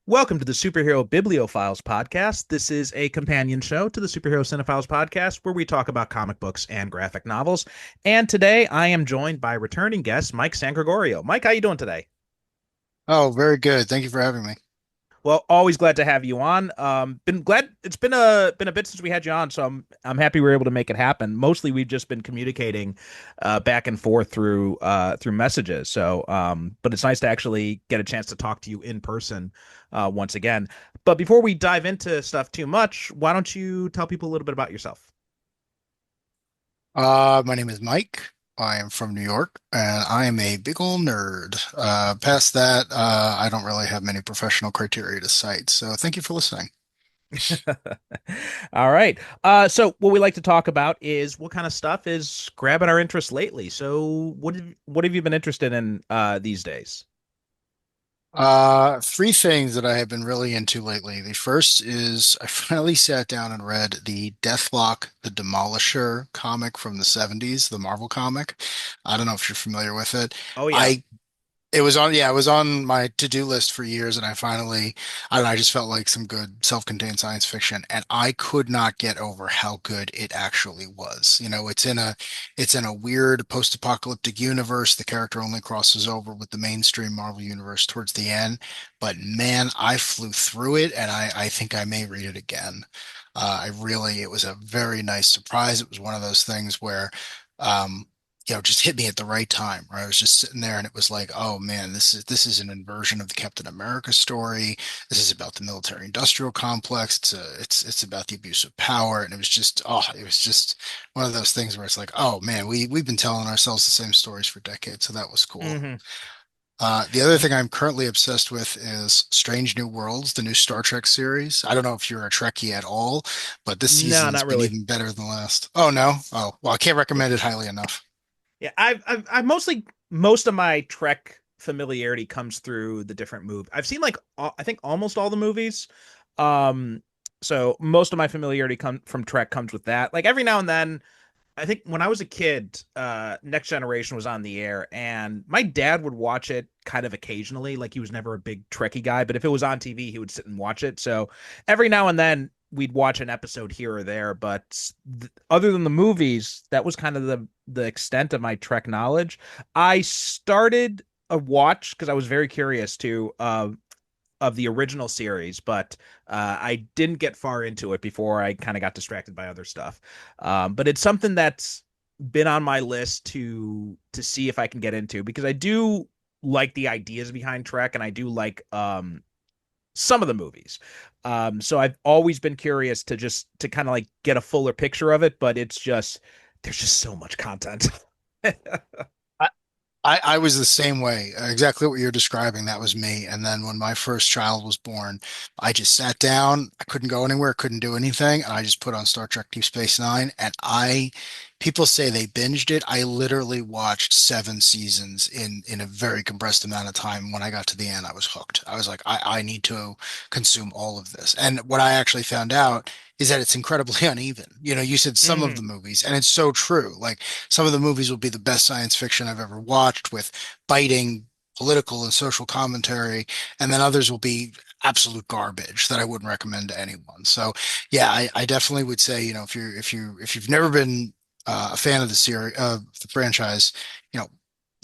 Welcome to the Superhero Bibliophiles podcast. This is a companion show to the Superhero Cinephiles podcast where we talk about comic books and graphic novels. And today I am joined by returning guest Mike Sangregorio. Mike, how you doing today? Oh, very good. Thank you for having me. Well, always glad to have you on. Been glad it's been a bit since we had you on, so I'm happy we were able to make it happen. Mostly we've just been communicating back and forth through messages. But it's nice to actually get a chance to talk to you in person once again. But before we dive into stuff too much, why don't you tell people a little bit about yourself? My name is Mike. I am from New York, and I am a big ol' nerd. Past that, I don't really have many professional criteria to cite. So thank you for listening. All right. So what we like to talk about is what kind of stuff is grabbing our interest lately. So what have you been interested in these days? Three things that I have been really into lately. The first is I finally sat down and read the Deathlock the Demolisher comic from the 70s, the Marvel comic. I don't know if you're familiar with it. Oh yeah. I It was on, yeah, it was on my to-do list for years, and I don't know, I just felt like some good self-contained science fiction, and I could not get over how good it actually was. It's in a weird post-apocalyptic universe. The character only crosses over with the mainstream Marvel universe towards the end, but man, I flew through it, and I think I may read it again. It was a very nice surprise. It was one of those things where, um, just hit me at the right time, where I was just sitting there and it was like, oh man, this is an inversion of the Captain America story. This is about the military industrial complex. It's about the abuse of power. And it was just one of those things where it's like, oh man, we've been telling ourselves the same stories for decades. So that was cool. Hmm. The other thing I'm currently obsessed with is Strange New Worlds, the new Star Trek series. I don't know if you're a Trekkie at all, but this No, season's not been really. even better than the last. Oh no? Oh, well, I can't recommend it highly enough. Yeah, I've mostly most of my Trek familiarity comes through the different movies. I've seen like I think almost all the movies. Um, so most of my familiarity come from Trek comes with that. Like every now and then, I think when I was a kid, Next Generation was on the air, and my dad would watch it kind of occasionally. Like he was never a big Trekkie guy, but if it was on TV, he would sit and watch it. So every now and then we'd watch an episode here or there. But other than the movies, that was kind of the extent of my Trek knowledge. I started a watch because I was very curious of the original series, but I didn't get far into it before I kind of got distracted by other stuff. But it's something that's been on my list to see if I can get into because I do like the ideas behind Trek and I do like some of the movies. So I've always been curious to kind of like get a fuller picture of it, but it's just there's just so much content. I was the same way. Exactly what you're describing. That was me. And then when my first child was born, I just sat down. I couldn't go anywhere, couldn't do anything. And I just put on Star Trek Deep Space Nine. People say they binged it. I literally watched 7 seasons in a very compressed amount of time. When I got to the end, I was hooked. I was like, I need to consume all of this. And what I actually found out is that it's incredibly uneven. You said some of the Hmm. movies, and it's so true. Like, some of the movies will be the best science fiction I've ever watched with biting political and social commentary, and then others will be absolute garbage that I wouldn't recommend to anyone. So yeah, I definitely would say, if you've never been a fan of the franchise, you know,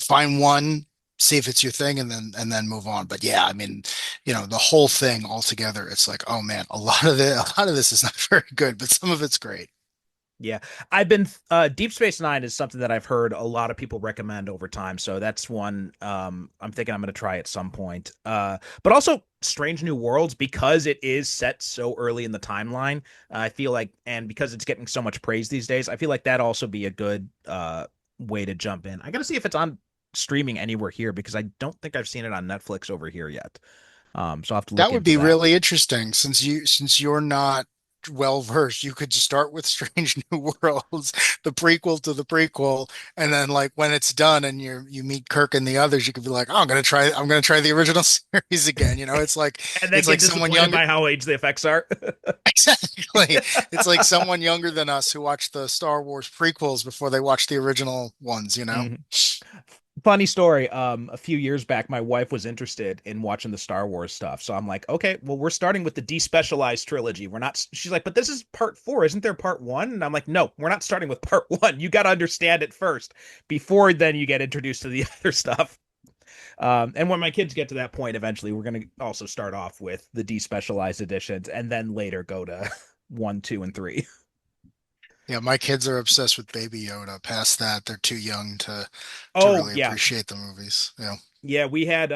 find one, see if it's your thing, and then move on. But yeah, I mean, the whole thing altogether, it's like, oh man, a lot of this is not very good, but some of it's great. Yeah, I've been Deep Space Nine is something that I've heard a lot of people recommend over time, so that's one I'm thinking I'm going to try at some point. But also Strange New Worlds because it is set so early in the timeline. I feel like, and because it's getting so much praise these days, I feel like that also be a good way to jump in. I got to see if it's on streaming anywhere here because I don't think I've seen it on Netflix over here yet. So I'll have to look That would into be that. really interesting since you're not well versed. You could start with Strange New Worlds, the prequel to the prequel, and then like when it's done and you meet Kirk and the others, you could be like, "Oh, I'm gonna try the original series again." And then It's get like someone disappointed younger. by how age the effects are. Exactly. It's like someone younger than us who watched the Star Wars prequels before they watched the original ones. Mhm. Funny story. A few years back, my wife was interested in watching the Star Wars stuff. So I'm like, okay, well, we're starting with the despecialized trilogy. We're not, she's like, but this is part four. Isn't there part one? And I'm like, no, we're not starting with part one. You got to understand it first before then you get introduced to the other stuff. And when my kids get to that point, eventually, we're going to also start off with the despecialized editions and then later go to one, two, and three. Yeah, my kids are obsessed with Baby Yoda. Past that, they're too young to Oh, really yeah. appreciate the movies. Yeah. Yeah, we had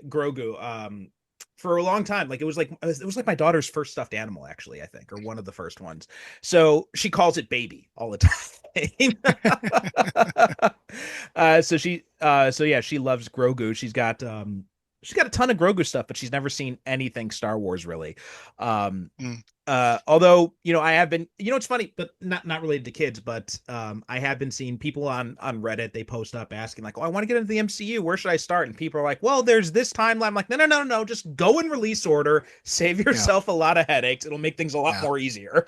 Grogu for a long time. Like it was like my daughter's first stuffed animal, actually, I think, or one of the first ones. So she calls it baby all the time. So yeah, she loves Grogu. She's got a ton of Grogu stuff, but she's never seen anything Star Wars really. Um Mm. Although, I have been, it's funny, but not related to kids, but I have been seeing people on Reddit, they post up asking like, "Oh, I want to get into the MCU. Where should I start?" And people are like, "Well, there's this timeline." I'm like, "No. Just go in release order. Save Yeah. yourself a lot of headaches. It'll make things a lot Yeah. more easier."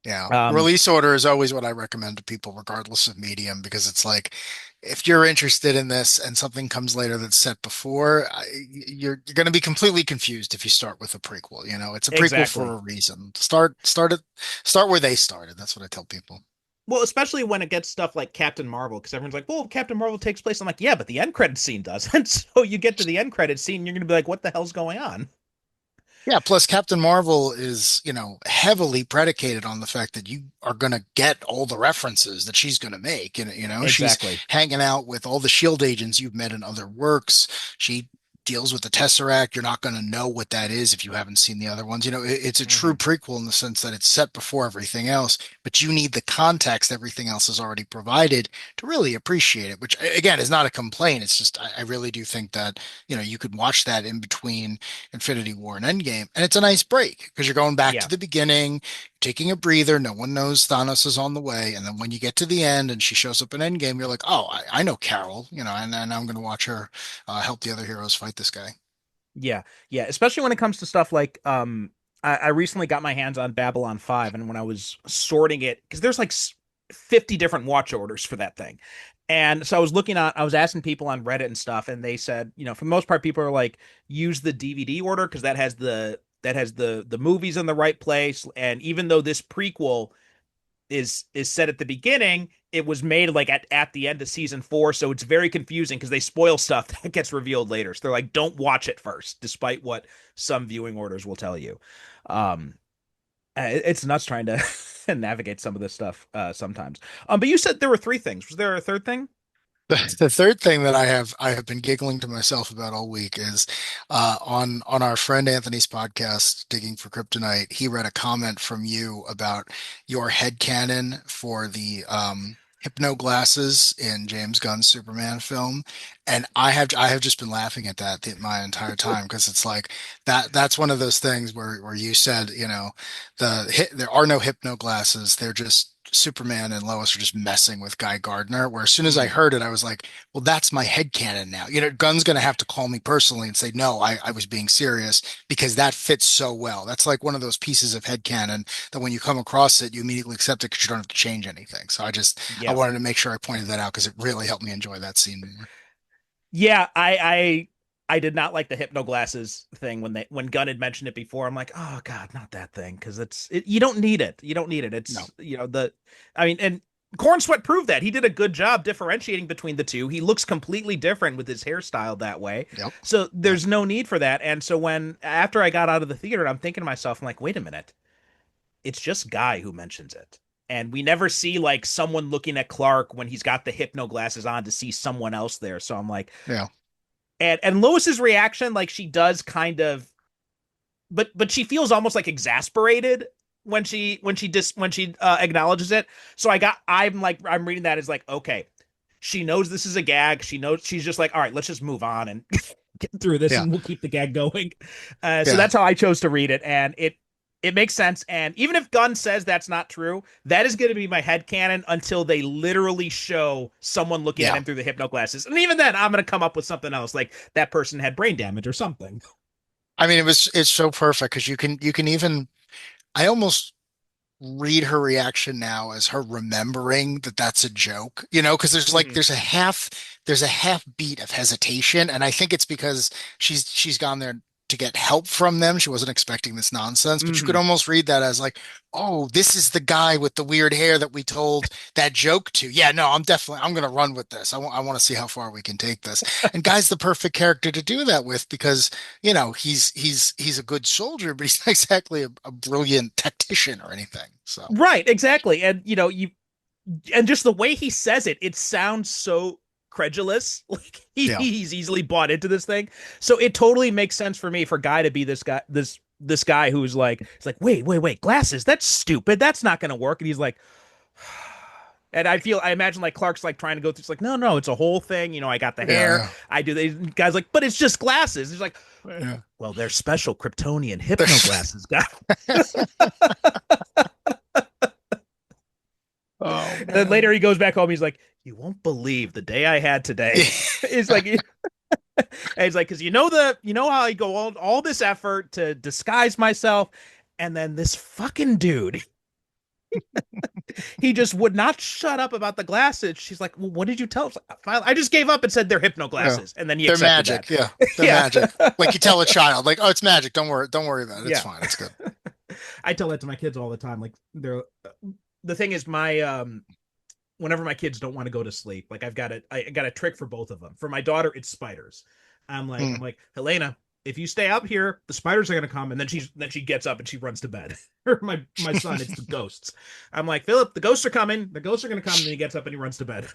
Yeah. Um, Release order is always what I recommend to people, regardless of medium, because it's like if you're interested in this and something comes later that's set before, you're going to be completely confused if you start with a prequel. It's a prequel for exactly. a reason. Start where they started. That's what I tell people. Well, especially when it gets stuff like Captain Marvel, because everyone's like, "Well, Captain Marvel takes place." I'm like, "Yeah, but the end credit scene doesn't." So you get to the end credit scene, you're gonna be like, "What the hell's going on?" Yeah, plus Captain Marvel is, heavily predicated on the fact that you are going to get all the references that she's going to make. And, she's Exactly. hanging out with all the Shield agents you've met in other works. She deals with the Tesseract. You're not going to know what that is if you haven't seen the other ones. It's a true Hmm. prequel in the sense that it's set before everything else, but you need the context everything else is already provided to really appreciate it, which again is not a complaint. It's just, I really do think that, you could watch that in between Infinity War and Endgame. And it's a nice break because you're going back to Yeah. the beginning, taking a breather. No one knows Thanos is on the way. And then when you get to the end and she shows up in Endgame, you're like, oh, I know Carol, and then I'm going to watch her help the other heroes fight this guy. Yeah, yeah, especially when it comes to stuff like I recently got my hands on Babylon 5, and when I was sorting it, because there's like 50 different watch orders for that thing. And so I was asking people on Reddit and stuff, and they said, for the most part, people are like, use the DVD order because that has the movies in the right place. And even though this prequel is set at the beginning, it was made like at the end of season four, so it's very confusing because they spoil stuff that gets revealed later. So they're like, don't watch it first, despite what some viewing orders will tell you. Um, it's nuts trying to navigate some of this stuff sometimes. But you said there were three things. Was there a third thing? The third thing that I have been giggling to myself about all week is on our friend Anthony's podcast, Digging for Kryptonite, he read a comment from you about your headcanon for the hypno glasses in James Gunn's Superman film. And I have just been laughing at that my entire time because it's like that's one of those things where you said, there are no hypno glasses, they're just Superman and Lois are just messing with Guy Gardner. Where as soon as I Mm, heard it, I was like, well, that's my headcanon now. Gunn's going to have to call me personally and say, no, I was being serious because that fits so well. That's like one of those pieces of headcanon that when you come across it, you immediately accept it because you don't have to change anything. So I yeah. wanted to make sure I pointed that out because it really helped me enjoy that scene more. Yeah, I did not like the hypno glasses thing when Gunn had mentioned it before. I'm like, oh God, not that thing, because you don't need it. You don't need it. No. It's I mean, and Corn Sweat proved that he did a good job differentiating between the two. He looks completely different with his hairstyle that way, Yep. so Yep. there's no need for that. And so when after I got out of the theater, I'm thinking to myself, I'm like, wait a minute, it's just Guy who mentions it. And we never see like someone looking at Clark when he's got the hypno glasses on to see someone else there. So I'm like, Yeah. and Lois's reaction, like she does kind of, but she feels almost like exasperated when she acknowledges it. So I'm reading that as like, okay, she knows this is a gag. She knows, she's just like, all right, let's just move on and get through this, Yeah. and we'll keep the gag going. So Yeah. that's how I chose to read it, and it makes sense. And even if Gunn says that's not true, that is going to be my headcanon until they literally show someone looking at Yeah. him through the hypno glasses. And even then, I'm going to come up with something else, like that person had brain damage or something. I mean, it's so perfect because you can even, I almost read her reaction now as her remembering that that's a joke, because Mhm. there's a half beat of hesitation, and I think it's because she's gone there to get help from them. She wasn't expecting this nonsense, but you could Mhm. almost read that as like, oh, this is the guy with the weird hair that we told that joke to. Yeah, no, I'm gonna run with this. I want to see how far we can take this. And Guy's the perfect character to do that with because he's a good soldier, but he's not exactly a brilliant tactician or anything. So Right, exactly. And and just the way he says it, it sounds so credulous. Like yeah, he's easily bought into this thing. So it totally makes sense for me for Guy to be this guy who's like, it's like, wait, glasses, that's stupid. That's not gonna work. And he's like, and I imagine like Clark's like trying to go through, it's like, no, it's a whole thing. I got the hair. yeah, I do the guy's like, but it's just glasses. He's like, yeah, well, they're special Kryptonian hypno yeah. glasses, guy. Oh And then later man. he goes back home. He's like, you won't believe the day I had today. It's like, and he's like, because you know how I go all this effort to disguise myself, and then this fucking dude, he just would not shut up about the glasses. She's like, well, what did you tell us? I just gave up and said they're hypno Yeah. glasses, and then he They're accepted that. magic. Yeah. They're Yeah, magic. Like you tell a child, like, oh, it's magic. Don't worry about it. It's yeah. fine. It's good. I tell that to my kids all the time. Like they're the thing is my whenever my kids don't want to go to sleep, like I got a trick for both of them. For my daughter, it's spiders. Mm. I'm like, Helena, if you stay up here, the spiders are gonna come, and then she gets up and she runs to bed. Or my son, it's the ghosts. I'm like, Philip, the ghosts are coming. The ghosts are gonna come, and then he gets up and he runs to bed.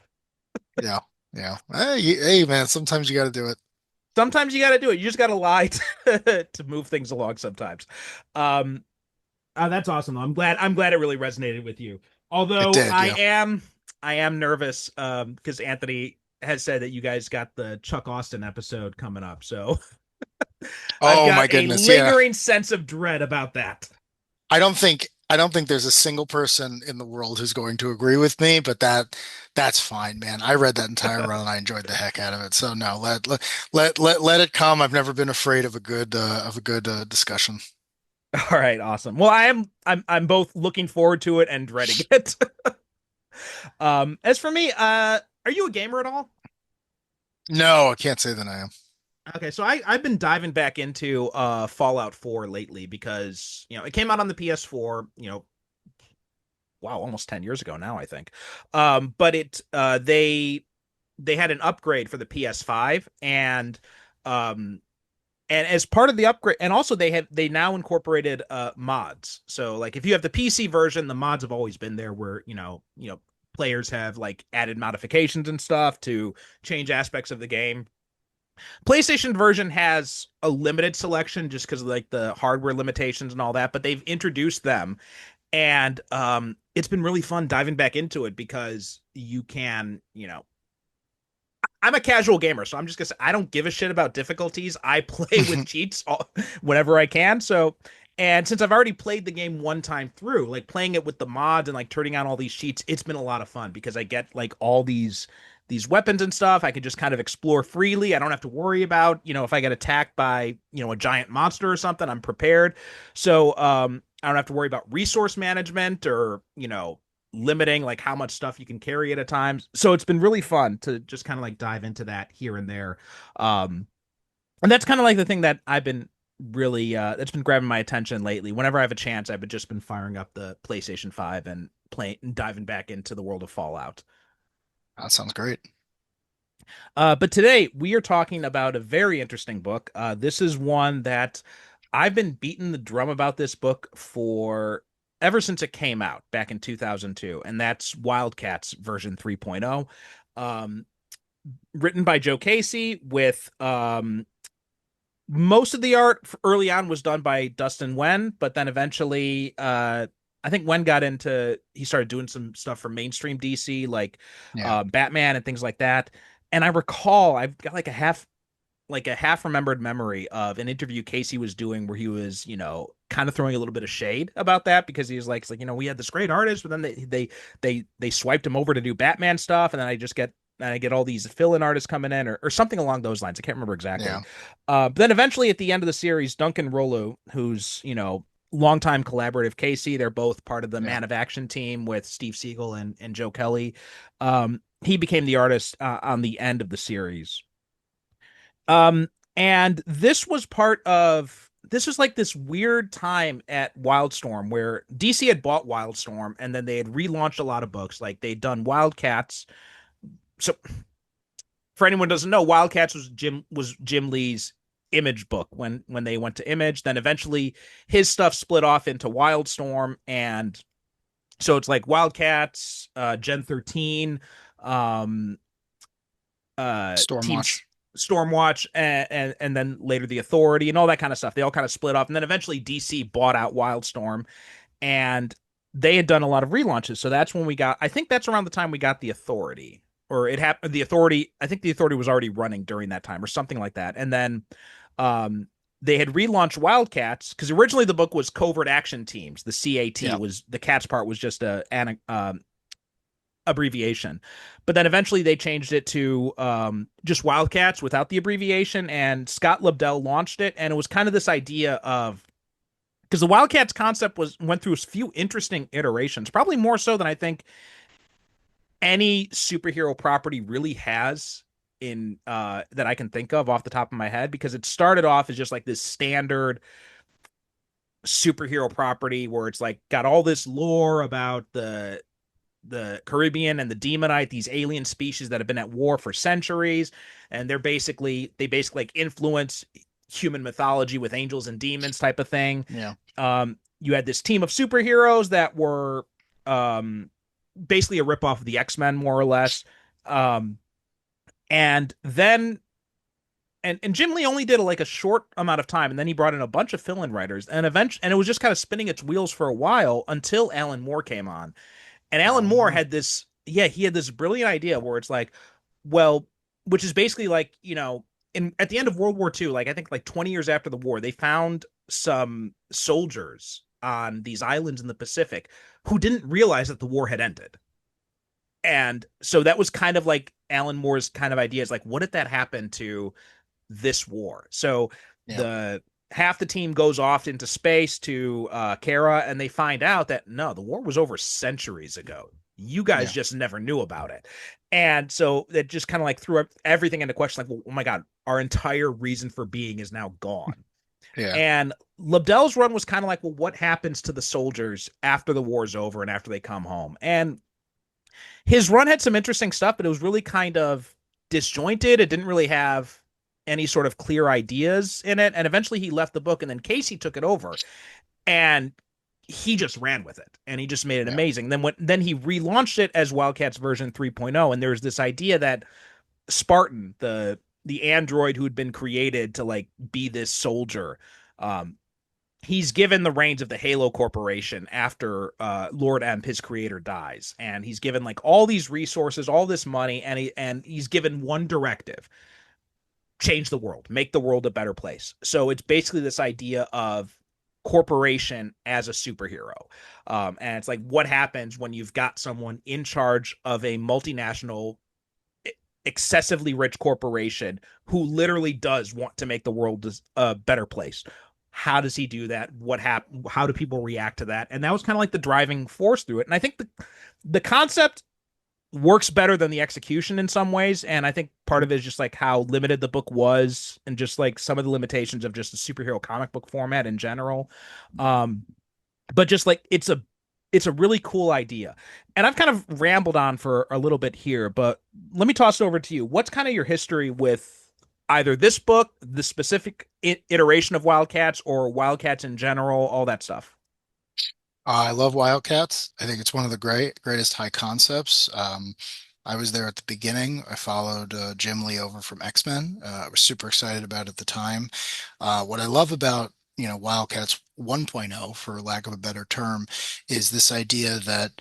Yeah. Yeah. Hey, man, sometimes you got to do it. Sometimes you got to do it. You just got to lie to move things along. Sometimes. Um, that's awesome. Though. I'm glad it really resonated with you. It Although did. Yeah. I am nervous because Anthony has said that you guys got the Chuck Austin episode coming up. So I've Oh got my a goodness. Yeah. lingering sense of dread about that. I don't think there's a single person in the world who's going to agree with me, but that's fine, man. I read that entire run and I enjoyed the heck out of it. So no, let it come. I've never been afraid of a good discussion. All right, awesome. Well, I'm both looking forward to it and dreading it. As for me, are you a gamer at all? No, I can't say that I am. Okay, so I've been diving back into Fallout 4 lately because, it came out on the PS4, wow, almost 10 years ago now, I think. But they had an upgrade for the PS5 um and as part of the upgrade, and also they now incorporated mods. So like if you have the PC version, the mods have always been there where, players have like added modifications and stuff to change aspects of the game. PlayStation version has a limited selection just because of like the hardware limitations and all that, but they've introduced them, and it's been really fun diving back into it because you can, I'm a casual gamer, so I'm just gonna say I don't give a shit about difficulties. I play with cheats whenever I can. So, and since I've already played the game one time through, like playing it with the mods and like turning on all these cheats, it's been a lot of fun because I get like all these weapons and stuff. I can just kind of explore freely. I don't have to worry about, if I get attacked by, a giant monster or something, I'm prepared. So, I don't have to worry about resource management or, limiting like how much stuff you can carry at a time. So it's been really fun to just kind of like dive into that here and there. Um, and that's kind of like the thing that I've been really that's been grabbing my attention lately. Whenever I have a chance, I've just been firing up the PlayStation 5 and playing and diving back into the world of Fallout. That sounds great. But today we are talking about a very interesting book. This is one that I've been beating the drum about this book for ever since it came out back in 2002, and that's Wildcats version 3.0. Um, Written by Joe Casey with most of the art early on was done by Dustin Wen, but then eventually I think Wen got into he started doing some stuff for mainstream DC like Yeah. Batman and things like that. And I recall I've got like a half remembered memory of an interview Casey was doing where he was, kind of throwing a little bit of shade about that because he was like, it's like, we had this great artist, but then they swiped him over to do Batman stuff, and then I get all these fill-in artists coming in or something along those lines. I can't remember exactly. Yeah. But then eventually at the end of the series, Duncan Rolo, who's, longtime collaborative Casey. They're both part of the Yeah. Man of Action team with Steve Siegel and Joe Kelly. He became the artist on the end of the series. Um, and this was like this weird time at Wildstorm where DC had bought Wildstorm and then they had relaunched a lot of books. Like they'd done Wildcats. So for anyone who doesn't know, Wildcats was Jim Lee's Image book when they went to Image. Then eventually his stuff split off into Wildstorm, and so it's like Wildcats, Gen 13, um, teams Stormwatch. Stormwatch, and then later the Authority and all that kind of stuff. They all kind of split off, and then eventually DC bought out Wildstorm, and they had done a lot of relaunches. So that's when we got. I think that's around the time we got the Authority, or it happened. The Authority. I think the Authority was already running during that time, or something like that. And then, um, they had relaunched Wildcats because originally the book was Covert Action Teams. The CAT Yeah. was the cats part was just a an abbreviation. But then eventually they changed it to just Wildcats without the abbreviation, and Scott Lobdell launched it, and it was kind of this idea of because the Wildcats concept was went through a few interesting iterations, probably more so than I think any superhero property really has in that I can think of off the top of my head, because it started off as just like this standard superhero property where it's like got all this lore about the Caribbean and the Demonite, these alien species that have been at war for centuries, and they basically like influence human mythology with angels and demons type of thing. Yeah. You had this team of superheroes that were um, basically a ripoff of the X-Men, more or less. Um, and then and Jim Lee only did like a short amount of time, and then he brought in a bunch of fill-in writers, and eventually, and it was just kind of spinning its wheels for a while until Alan Moore came on. And Alan Alan Moore Moore. had this, yeah, he had this brilliant idea where it's like, well, which is basically like, in at the end of World War II, like I think like 20 years after the war, they found some soldiers on these islands in the Pacific who didn't realize that the war had ended. And so that was kind of like Alan Moore's kind of idea is like, what if that happened to this war? So Yeah. the half the team goes off into space to Kara, and they find out that no, the war was over centuries ago. You guys Yeah. just never knew about it. And so that just kind of like threw everything into question, like, well, oh my God, our entire reason for being is now gone. Yeah. And Lobdell's run was kind of like, well, what happens to the soldiers after the war's over and after they come home? And his run had some interesting stuff, but it was really kind of disjointed. It didn't really have any sort of clear ideas in it. And eventually he left the book, and then Casey took it over, and he just ran with it, and he just made it Yeah. amazing. Then he relaunched it as Wildcats version 3.0, and there was this idea that Spartan, the android who had been created to like be this soldier, um, he's given the reins of the Halo Corporation after Lord M, his creator, dies, and he's given like all these resources, all this money, and he's given one directive: change the world, make the world a better place. So it's basically this idea of corporation as a superhero, and it's like what happens when you've got someone in charge of a multinational excessively rich corporation who literally does want to make the world a better place. How does he do that? What happened? How do people react to that? And that was kind of like the driving force through it. And I think the concept works better than the execution in some ways. And I think part of it is just like how limited the book was, and just like some of the limitations of just the superhero comic book format in general. Um, but just like it's a really cool idea. And I've kind of rambled on for a little bit here, but let me toss it over to you. What's kind of your history with either this book, the specific iteration of Wildcats, or Wildcats in general, all that stuff? I love Wildcats. I think it's one of the greatest high concepts. I was there at the beginning. I followed Jim Lee over from X-Men. I was super excited about it at the time. What I love about, Wildcats 1.0, for lack of a better term, is this idea that,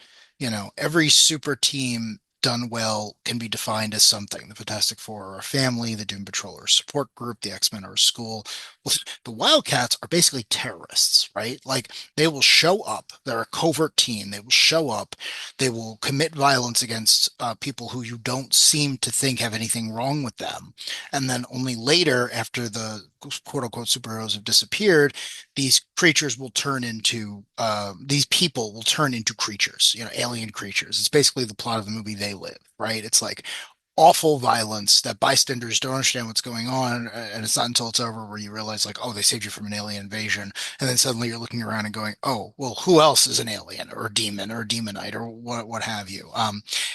every super team done well can be defined as something. The Fantastic Four are a family, the Doom Patrol are a support group, the X-Men are a school. Well, the Wildcats are basically terrorists, right? Like, they will show up. They're a covert team. They will show up. They will commit violence against people who you don't seem to think have anything wrong with them. And then only later, after the quote unquote superheroes have disappeared, these creatures will turn into these people will turn into creatures, alien creatures. It's basically the plot of the movie They Live, right? It's like awful violence that bystanders don't understand what's going on, and it's not until it's over where you realize like, oh, they saved you from an alien invasion, and then suddenly you're looking around and going, oh, well, who else is an alien or a demon or a demonite or what have you?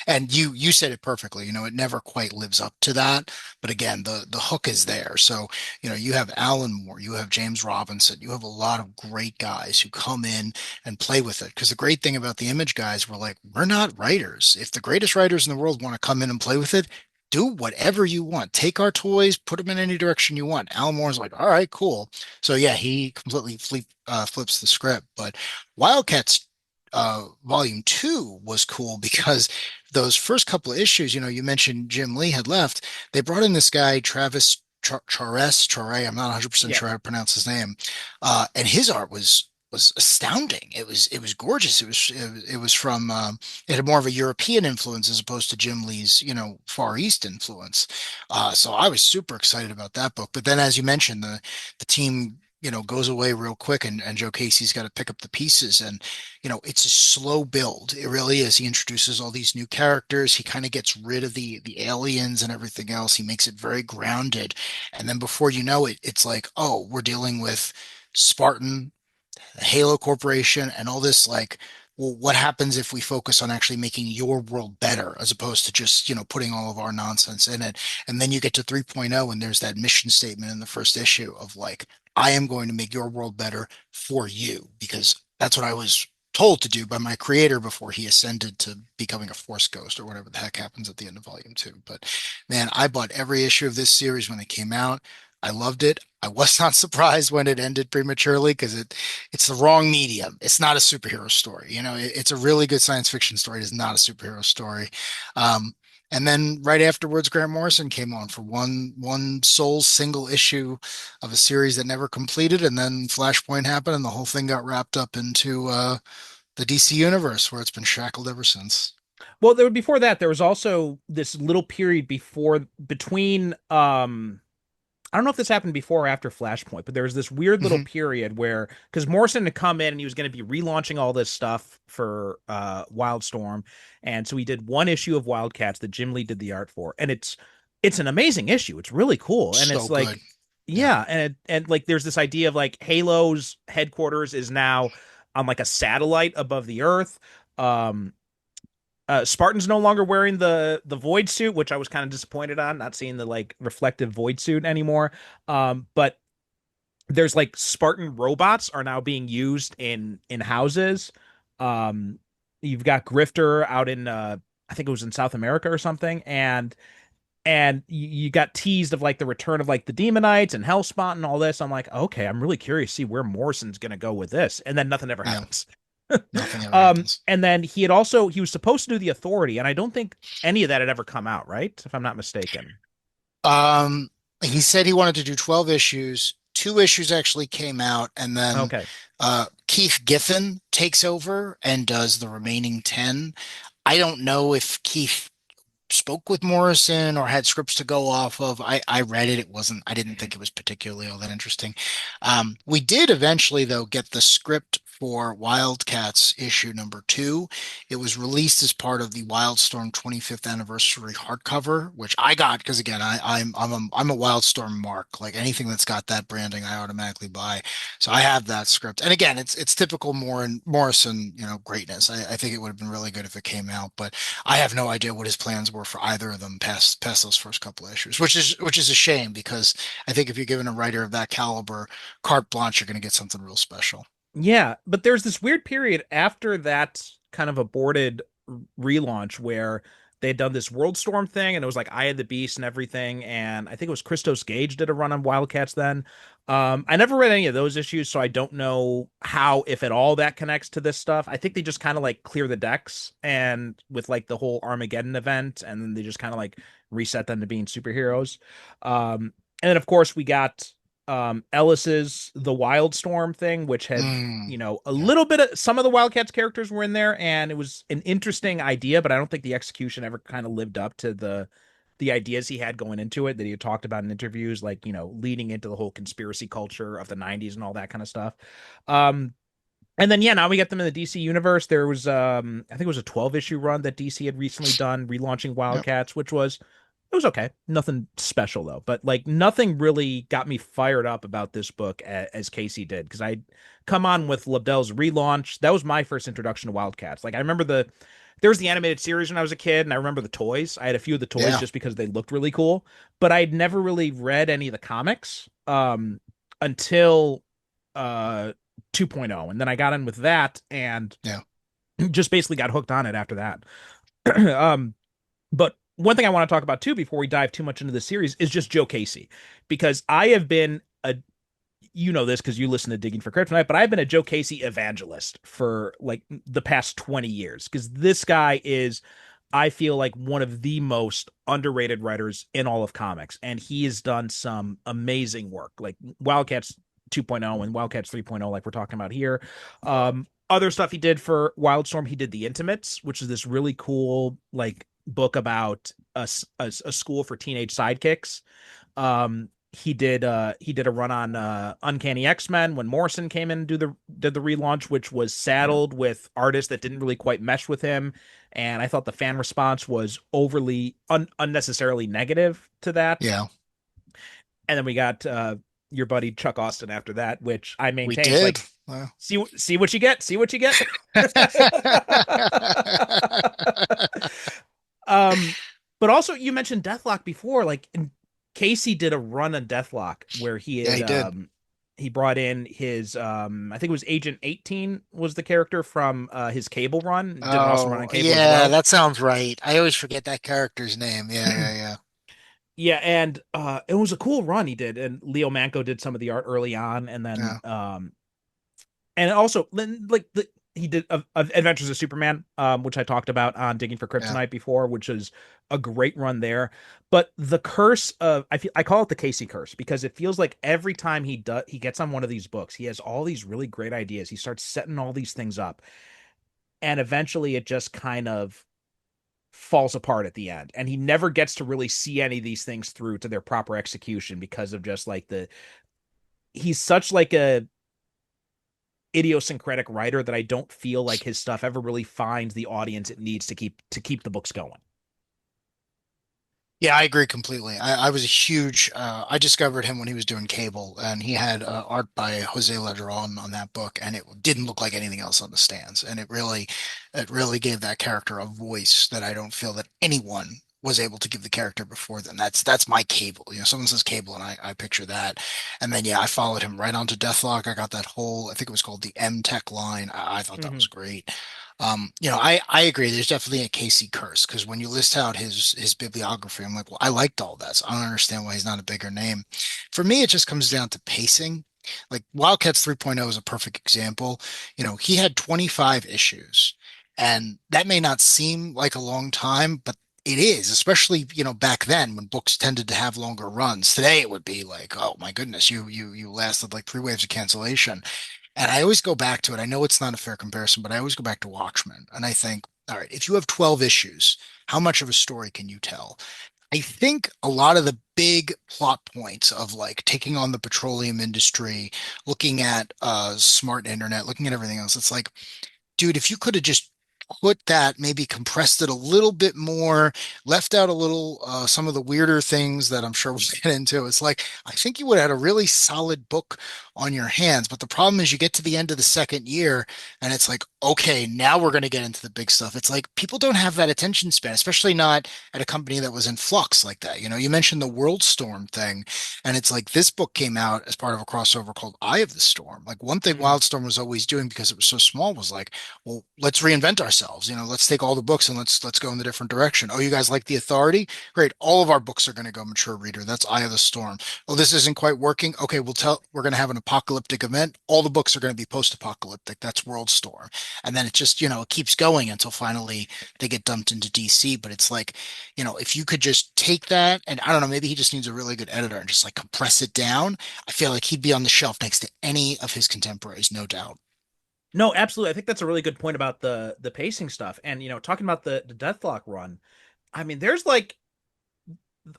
And you said it perfectly. It never quite lives up to that, but again, the hook is there. So you have Alan Moore, you have James Robinson, you have a lot of great guys who come in and play with it. Because the great thing about the Image guys, we're like, we're not writers. If the greatest writers in the world want to come in and play with it, do whatever you want. Take our toys, put them in any direction you want. Alan Moore's like, all right, cool. So yeah, he completely flips the script. But Wildcats Volume 2 was cool because those first couple of issues, you mentioned Jim Lee had left. They brought in this guy, Travis Charest, I'm not 100% Yeah. sure how to pronounce his name. And his art was astounding. It was gorgeous. It was from it had more of a European influence as opposed to Jim Lee's Far East influence. So I was super excited about that book. But then, as you mentioned, the team goes away real quick, and Joe Casey's got to pick up the pieces. And it's a slow build. It really is. He introduces all these new characters. He kind of gets rid of the aliens and everything else. He makes it very grounded. And then before you know it, it's like, oh, we're dealing with Spartan, Halo Corporation, and all this like, well, what happens if we focus on actually making your world better as opposed to just, putting all of our nonsense in it? And then you get to 3.0 and there's that mission statement in the first issue of like, I am going to make your world better for you because that's what I was told to do by my creator before he ascended to becoming a force ghost or whatever the heck happens at the end of volume 2. But man, I bought every issue of this series when it came out. I loved it. I was not surprised when it ended prematurely because it's the wrong medium. It's not a superhero story. It's a really good science fiction story. It is not a superhero story. Um, and then right afterwards, Grant Morrison came on for one sole single issue of a series that never completed, and then Flashpoint happened, and the whole thing got wrapped up into the DC universe, where it's been shackled ever since. Well, there before that, there was also this little period between I don't know if this happened before or after Flashpoint, but there was this weird little Hmm. period where because Morrison had come in and he was going to be relaunching all this stuff for Wildstorm, and so he did one issue of Wildcats that Jim Lee did the art for, and it's an amazing issue. It's really cool, and So it's good. like Yeah. yeah, and like there's this idea of like Halo's headquarters is now on like a satellite above the Earth. Um, Spartan's no longer wearing the void suit, which I was kind of disappointed on, not seeing the like reflective void suit anymore. But there's like Spartan robots are now being used in houses. Um, you've got Grifter out in I think it was in South America or something, and you got teased of like the return of like the Demonites and Hellspawn and all this. I'm like, okay, I'm really curious to see where Morrison's gonna go with this, and then nothing ever Yeah. happens. Nothing ever happens. And then he was supposed to do the Authority, and I don't think any of that had ever come out, right? If I'm not mistaken. Um, he said he wanted to do 12 issues. Two issues actually came out, and then Okay. Keith Giffen takes over and does the remaining 10. I don't know if Keith spoke with Morrison or had scripts to go off of. I read it. I didn't think it was particularly all that interesting. We did eventually, though, get the script for Wildcats issue number 2. It was released as part of the Wildstorm 25th anniversary hardcover, which I got because again, I'm a Wildstorm mark. Like anything that's got that branding, I automatically buy. So I have that script. And again, it's typical Morrison, greatness. I think it would have been really good if it came out, but I have no idea what his plans were for either of them past those first couple of issues, which is a shame because I think if you're given a writer of that caliber carte blanche, you're going to get something real special. Yeah, but there's this weird period after that kind of aborted relaunch where they had done this World Storm thing, and it was like Eye of the Beast and everything. And I think it was Christos Gage did a run on Wildcats then. I never read any of those issues, so I don't know how, if at all, that connects to this stuff. I think they just kind of like clear the decks and with like the whole Armageddon event, and then they just kind of like reset them to being superheroes. And then of course we got Ellis's The Wildstorm thing, which had, Mm, a yeah. little bit of some of the Wildcats characters were in there, and it was an interesting idea, but I don't think the execution ever kind of lived up to the ideas he had going into it that he had talked about in interviews, like, leading into the whole conspiracy culture of the 90s and all that kind of stuff. Um, and then yeah, now we get them in the DC universe. There was I think it was a 12 issue run that DC had recently done relaunching Yep. Wildcats, which was it was okay. Nothing special though, but like nothing really got me fired up about this book as Casey did because I'd come on with Labdel's relaunch. That was my first introduction to Wildcats. Like I remember there was the animated series when I was a kid, and I remember the toys. I had a few of the toys Yeah. just because they looked really cool, but I'd never really read any of the comics until uh 2.0, and then I got in with that and Yeah. just basically got hooked on it after that. um but one thing I want to talk about too before we dive too much into the series is just Joe Casey, because I have been a this because you listen to Digging for Kryptonite, but I've been a Joe Casey evangelist for like the past 20 years because this guy is, I feel like, one of the most underrated writers in all of comics, and he has done some amazing work, like Wildcats 2.0 and Wildcats 3.0, like we're talking about here. Other stuff he did for Wildstorm, he did The Intimates, which is this really cool like book about a school for teenage sidekicks. He did a run on Uncanny X-Men when Morrison came in and did the relaunch, which was saddled with artists that didn't really quite mesh with him, and I thought the fan response was overly unnecessarily negative to that. Yeah. And then we got your buddy Chuck Austin after that, which I We maintain's did. like, Well. see what you get, see what you get. Um, but also you mentioned Deathlock before. Like Casey did a run on Deathlock where he Yeah, had he did. he brought in his I think it was Agent 18 was the character from his Cable run. Did an awesome run on Oh, Cable as yeah, well. that sounds right. I always forget that character's name. Yeah, yeah, Yeah, and it was a cool run he did, and Leo Manco did some of the art early on, and then yeah. and also like he did Adventures of Superman, which I talked about on Digging for Yeah, Kryptonite before, which is a great run there. But the curse of I call it the Casey curse because it feels like every time he gets on one of these books, he has all these really great ideas. He starts setting all these things up, and eventually it just kind of falls apart at the end, and he never gets to really see any of these things through to their proper execution because of just like the he's such like a idiosyncratic writer that I don't feel like his stuff ever really finds the audience it needs to keep the books going. yeah, I agree completely. I was a huge, I discovered him when he was doing Cable, and he had art by Jose Ledron on that book, and it didn't look like anything else on the stands. And it really gave that character a voice that I don't feel that anyone was able to give the character before then. That's my Cable. You know, someone says Cable, and I picture that. And then yeah, I followed him right onto Deathlock. I got that whole, I think it was called the M Tech line. I thought that Mm-hmm. was great. I agree. There's definitely a Casey curse because when you list out his bibliography, I'm like, well, I liked all that, so I don't understand why he's not a bigger name. For me, it just comes down to pacing. Like Wildcats 3.0 is a perfect example. You know, he had 25 issues, and that may not seem like a long time, but it is, especially, back then when books tended to have longer runs. Today it would be like, oh my goodness, you lasted like three waves of cancellation. And I always go back to it. I know it's not a fair comparison, but I always go back to Watchmen. And I think, all right, if you have 12 issues, how much of a story can you tell? I think a lot of the big plot points of like taking on the petroleum industry, looking at smart internet, looking at everything else, it's like, dude, if you could have just put that, maybe compressed it a little bit more, left out a little some of the weirder things that I'm sure we'll get into. It's like I think you would have had a really solid book on your hands. But the problem is you get to the end of the second year and it's like, okay, now we're going to get into the big stuff. It's like people don't have that attention span, especially not at a company that was in flux like that. You know, you mentioned the World Storm thing, and it's like this book came out as part of a crossover called Eye of the Storm. Like one thing Mm-hmm. Wildstorm was always doing because it was so small was like, well, let's reinvent ourselves. You know, let's take all the books and let's go in the different direction. Oh, you guys like The Authority? Great. All of our books are going to go mature reader. That's Eye of the Storm. Oh, this isn't quite working. Okay, we're going to have an apocalyptic event. All the books are going to be post-apocalyptic. That's World Storm. And then it just, it keeps going until finally they get dumped into DC. But it's like, if you could just take that and I don't know, maybe he just needs a really good editor and just like compress it down. I feel like he'd be on the shelf next to any of his contemporaries, no doubt. No, absolutely. I think that's a really good point about the pacing stuff. And talking about the Deathlock run, I mean, there's like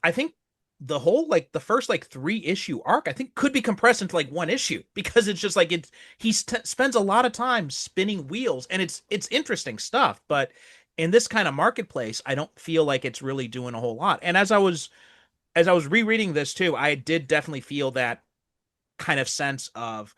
I think the whole like the first like 3 issue arc I think could be compressed into like 1 issue because it's just like spends a lot of time spinning wheels and it's interesting stuff, but in this kind of marketplace I don't feel like it's really doing a whole lot. And as I was rereading this too, I did definitely feel that kind of sense of,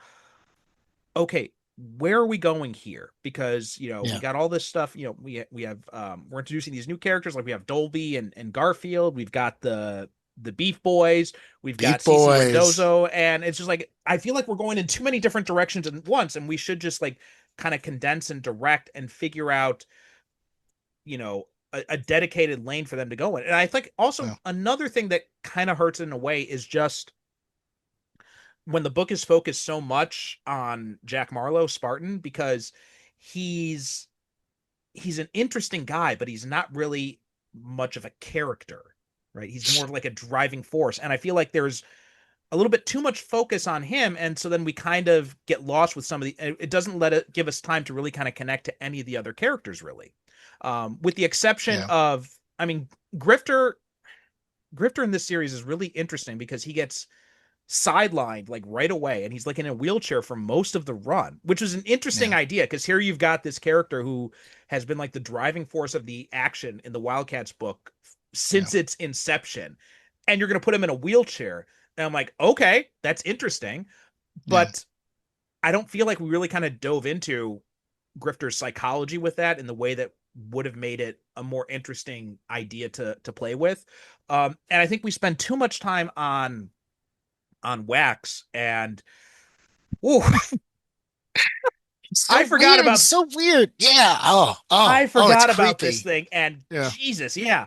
okay, where are we going here? Because we Yeah. got all this stuff. We have we're introducing these new characters, like we have Dolby and Garfield. We've got the Beef Boys. We've got Beef CC Boys. Rendozo, and it's just like I feel like we're going in too many different directions at once, and we should just like kind of condense and direct and figure out a dedicated lane for them to go in. And I think also Yeah. another thing that kind of hurts in a way is just when the book is focused so much on Jack Marlowe, Spartan, because he's he's an interesting guy, but he's not really much of a character, right? He's more of like a driving force. And I feel like there's a little bit too much focus on him. And so then we kind of get lost with some of the, it doesn't let it give us time to really kind of connect to any of the other characters, really. With the exception Yeah. of, I mean, Grifter in this series is really interesting because he gets sidelined like right away and he's like in a wheelchair for most of the run, which is an interesting Yeah. idea because here you've got this character who has been like the driving force of the action in the Wildcats book Yeah. since its inception, and you're going to put him in a wheelchair. And I'm like, okay, that's interesting, Yeah. but I don't feel like we really kind of dove into Grifter's psychology with that in the way that would have made it a more interesting idea to play with. And I think we spend too much time on Wax, and ooh, He's I so forgot weird. He's about so weird. Yeah. Oh, oh, I oh, it's forgot about this creepy. thing, and Yeah. Jesus, yeah.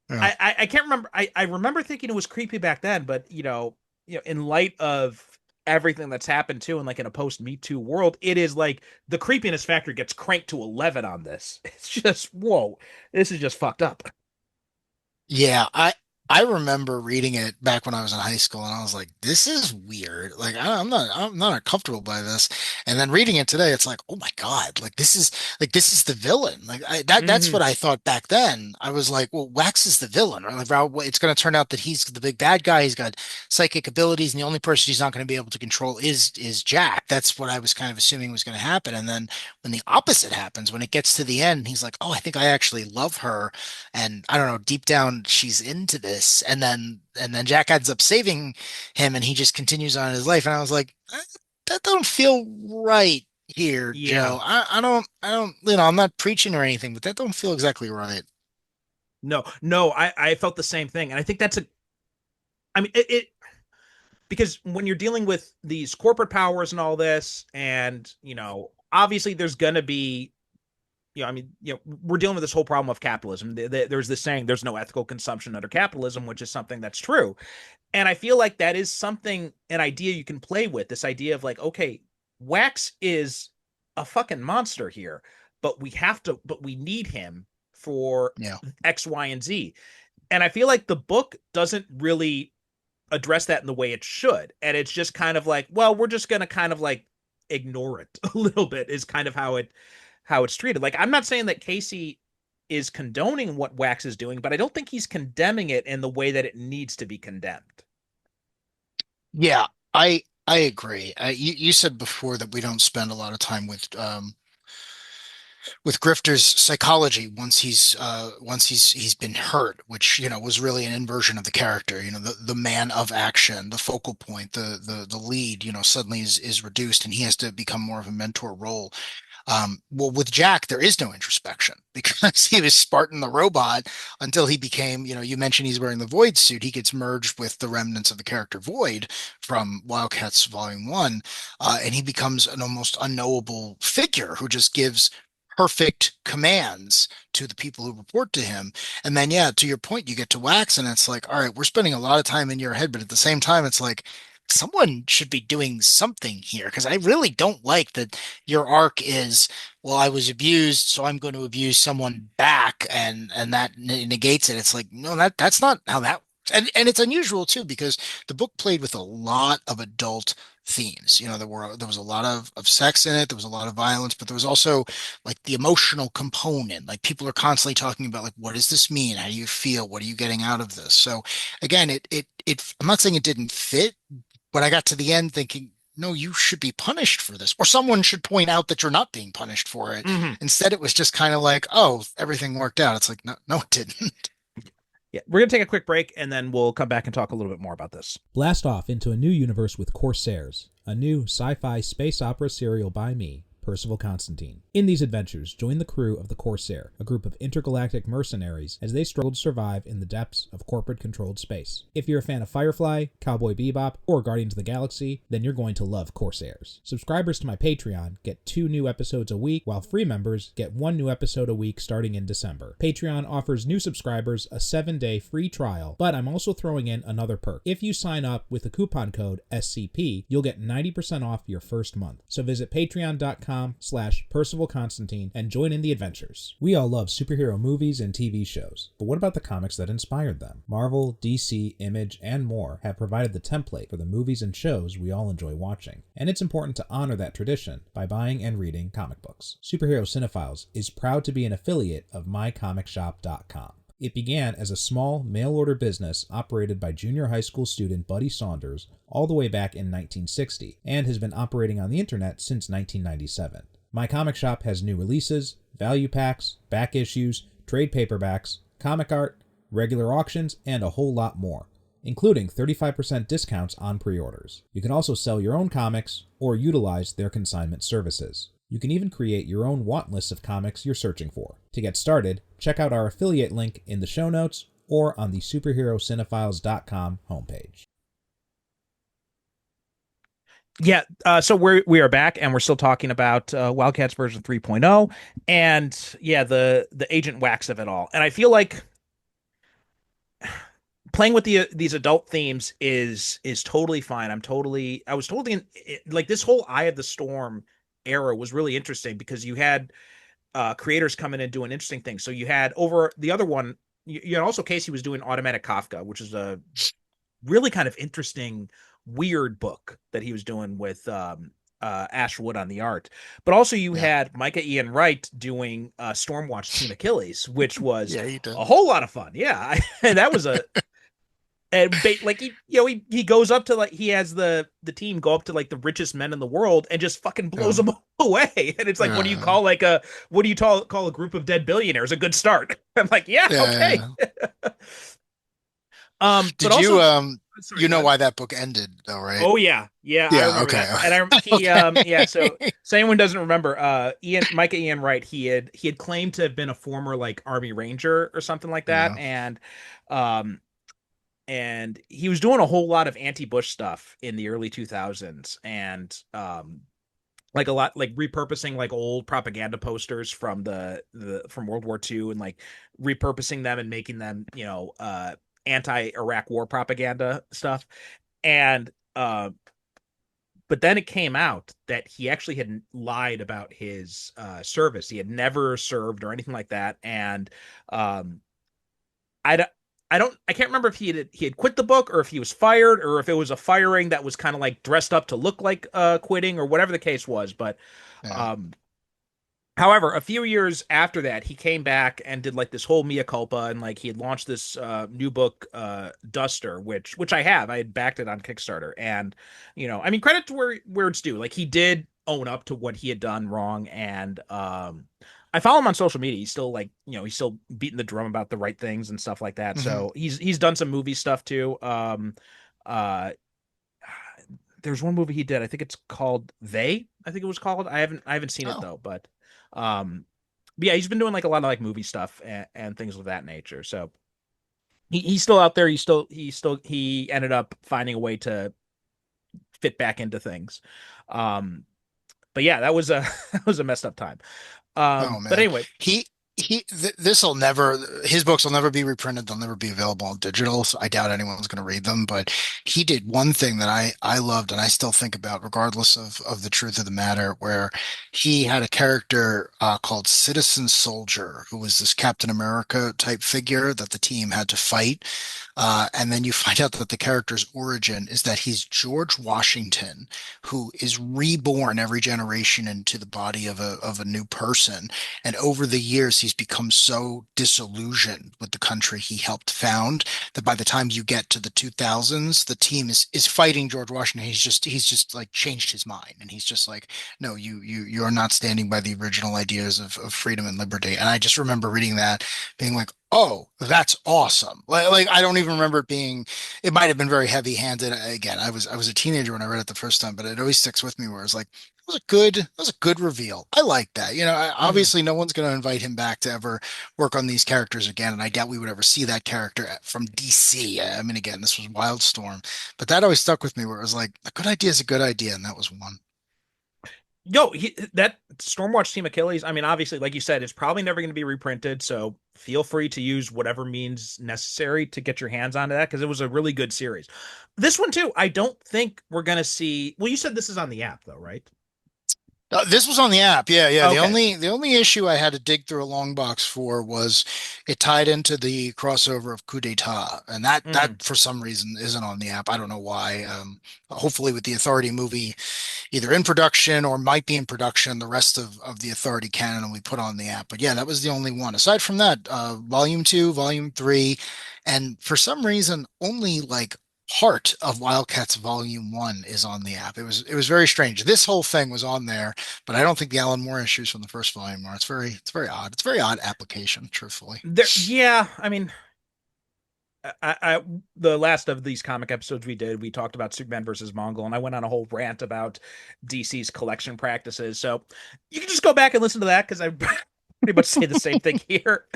Yeah. I can't remember. I remember thinking it was creepy back then, but in light of everything that's happened too, and like in a post Me Too world, it is like the creepiness factor gets cranked to 11 on this. It's just whoa, this is just fucked up. Yeah, I remember reading it back when I was in high school, and I was like, "This is weird. Like, I'm not uncomfortable by this." And then reading it today, it's like, "Oh my God! Like this is the villain." Like that's Hmm. what I thought back then. I was like, "Well, Wax is the villain, right? Like, well, it's going to turn out that he's the big bad guy. He's got psychic abilities, and the only person he's not going to be able to control is Jack." That's what I was kind of assuming was going to happen. And then when the opposite happens, when it gets to the end, he's like, "Oh, I think I actually love her." And I don't know, deep down she's into this, and then Jack ends up saving him, and he just continues on his life, and I was like, that don't feel right here, Yeah. Joe. I don't, I'm not preaching or anything, but that don't feel exactly right. No, no, I felt the same thing, and I think that's a. I mean, it because when you're dealing with these corporate powers and all this, and obviously there's gonna be, I mean, we're dealing with this whole problem of capitalism. There's this saying, "There's no ethical consumption under capitalism," which is something that's true. And I feel like that is something, an idea you can play with. This idea of like, okay, Wax is a fucking monster here, but we need him for Yeah. X, Y, and Z. And I feel like the book doesn't really address that in the way it should. And it's just kind of like, well, we're just gonna kind of like ignore it a little bit is kind of how it's treated. Like I'm not saying that Casey is condoning what Wax is doing, but I don't think he's condemning it in the way that it needs to be condemned. Yeah, I agree. You said before that we don't spend a lot of time with Grifter's psychology once he's been hurt, which was really an inversion of the character. The man of action, the focal point, the lead. Suddenly is reduced, and he has to become more of a mentor role. Well, with Jack, there is no introspection because he was Spartan the robot until he became, you mentioned he's wearing the Void suit. He gets merged with the remnants of the character Void from Wildcats Volume 1, and he becomes an almost unknowable figure who just gives perfect commands to the people who report to him. And then, yeah, to your point, you get to Wax, and it's like, all right, we're spending a lot of time in your head, but at the same time, it's like, someone should be doing something here because I really don't like that your arc is, well, I was abused, so I'm going to abuse someone back, and that negates it. It's like, no, that's not how that And it's unusual too because the book played with a lot of adult themes. There was a lot of sex in it, there was a lot of violence, but there was also like the emotional component. Like people are constantly talking about like what does this mean? How do you feel? What are you getting out of this? So again, it I'm not saying it didn't fit, but I got to the end thinking, no, you should be punished for this, or someone should point out that you're not being punished for it. Hmm. Instead, it was just kind of like, oh, everything worked out. It's like, no, no, it didn't. Yeah, we're gonna take a quick break and then we'll come back and talk a little bit more about this. Blast off into a new universe with Corsairs, a new sci-fi space opera serial by me, Percival Constantine. In these adventures, join the crew of the Corsair, a group of intergalactic mercenaries, as they struggle to survive in the depths of corporate-controlled space. If you're a fan of Firefly, Cowboy Bebop, or Guardians of the Galaxy, then you're going to love Corsairs. Subscribers to my Patreon get 2 new episodes a week, while free members get 1 new episode a week starting in December. Patreon offers new subscribers a 7-day free trial, but I'm also throwing in another perk. If you sign up with the coupon code SCP, you'll get 90% off your first month. So visit patreon.com/Percival Constantine and join in the adventures. We all love superhero movies and TV shows, but what about the comics that inspired them? Marvel, DC, Image, and more have provided the template for the movies and shows we all enjoy watching, and it's important to honor that tradition by buying and reading comic books. Superhero Cinephiles is proud to be an affiliate of mycomicshop.com. It began as a small mail-order business operated by junior high school student Buddy Saunders all the way back in 1960, and has been operating on the internet since 1997. My Comic Shop has new releases, value packs, back issues, trade paperbacks, comic art, regular auctions, and a whole lot more, including 35% discounts on pre-orders. You can also sell your own comics or utilize their consignment services. You can even create your own want list of comics you're searching for. To get started, check out our affiliate link in the show notes or on the superherocinephiles.com homepage. Yeah, so we are back and we're still talking about Wildcats version 3.0 and yeah, the agent wax of it all. And I feel like playing with these adult themes is totally fine. I was totally like this whole Eye of the Storm era was really interesting because you had creators coming and doing interesting things. So you had over the other one, you had also Casey was doing Automatic Kafka, which is a really kind of interesting, weird book that he was doing with Ashwood on the art. But also you Yeah, had Micah Ian Wright doing Stormwatch Team Achilles, which was yeah, you did. a whole lot of fun. Yeah, and that was a and like he goes up to like he has the team go up to like the richest men in the world and just fucking blows Yeah, them away. And it's like, what do you yeah, call like a what do you call a group of dead billionaires? A good start. I'm like, yeah, yeah, okay. yeah. But Did you also, sorry, you go know ahead. why that book ended though, right? Oh yeah, yeah, I Yeah, remember okay. that. And he yeah. Okay. So anyone doesn't remember, Micah Ian Wright, he had claimed to have been a former like Army Ranger or something like that, Yeah. um and he was doing a whole lot of anti-Bush stuff in the early 2000s, and like a lot like repurposing like old propaganda posters from the from World War II and like repurposing them and making them anti-Iraq war propaganda stuff. And but then it came out that he actually had lied about his service. He had never served or anything like that. And um I don't, I can't remember if he had quit the book or if he was fired or if it was a firing that was kind of like dressed up to look like quitting or whatever the case was. But Yeah. um, however, a few years after that, he came back and did like this whole mea culpa, and like he had launched this new book, Duster, which I had backed it on Kickstarter, and I mean, credit to where it's due. Like he did own up to what he had done wrong, and I follow him on social media. He's still like he's still beating the drum about the right things and stuff like that. Hmm. So he's done some movie stuff too. Uh, there's one movie he did. I think it's called They. I think it was called. I haven't seen it Oh, though, um, but yeah, he's been doing like a lot of like movie stuff and things of that nature. So he's still out there. He ended up finding a way to fit back into things. Um, but yeah, that was a that was a messed up time. oh But man. anyway, He This will never, his books will never be reprinted. They'll never be available on digital. So I doubt anyone's going to read them. But he did one thing that I loved and I still think about, regardless of the truth of the matter, where he had a character called Citizen Soldier, who was this Captain America type figure that the team had to fight. And then you find out that the character's origin is that he's George Washington, who is reborn every generation into the body of a new person. And over the years, he's become so disillusioned with the country he helped found that by the time you get to the 2000s, the team is fighting George Washington. He's just like changed his mind, and he's just like, no, you're not standing by the original ideas of freedom and liberty. And I just remember reading that, being like, oh, that's awesome. Like I don't even remember it being. It might have been very heavy-handed. Again, I was a teenager when I read it the first time, but it always sticks with me. Where it's like, that was a good reveal. I like that. Mhm. Obviously no one's going to invite him back to ever work on these characters again, and I doubt we would ever see that character from DC. I mean, again, this was Wildstorm, but that always stuck with me where it was like, a good idea is a good idea, and that was one. Yo, that Stormwatch Team Achilles, I mean, obviously, like you said, it's probably never going to be reprinted. So feel free to use whatever means necessary to get your hands onto that because it was a really good series. This one, too, I don't think we're going to see. Well, you said this is on the app, though, right? This was on the app. Yeah, yeah. The Okay. only the only issue I had to dig through a long box for was it tied into the crossover of Coup d'Etat, and that Mm. for some reason isn't on the app. I don't know why. Hopefully, with the Authority movie either in production or might be in production, the rest of the Authority canon will be put on the app. But yeah, that was the only one. Aside from that, Volume 2, Volume 3, and for some reason, only like part of Wildcats Volume 1 is on the app. It was very strange. This whole thing was on there, but I don't think the Alan Moore issues from the first volume are. It's very odd. It's a very odd application, truthfully. Yeah, I mean, the last of these comic episodes we did, we talked about Superman versus Mongol, and I went on a whole rant about DC's collection practices. So you can just go back and listen to that because I pretty much say the same thing here.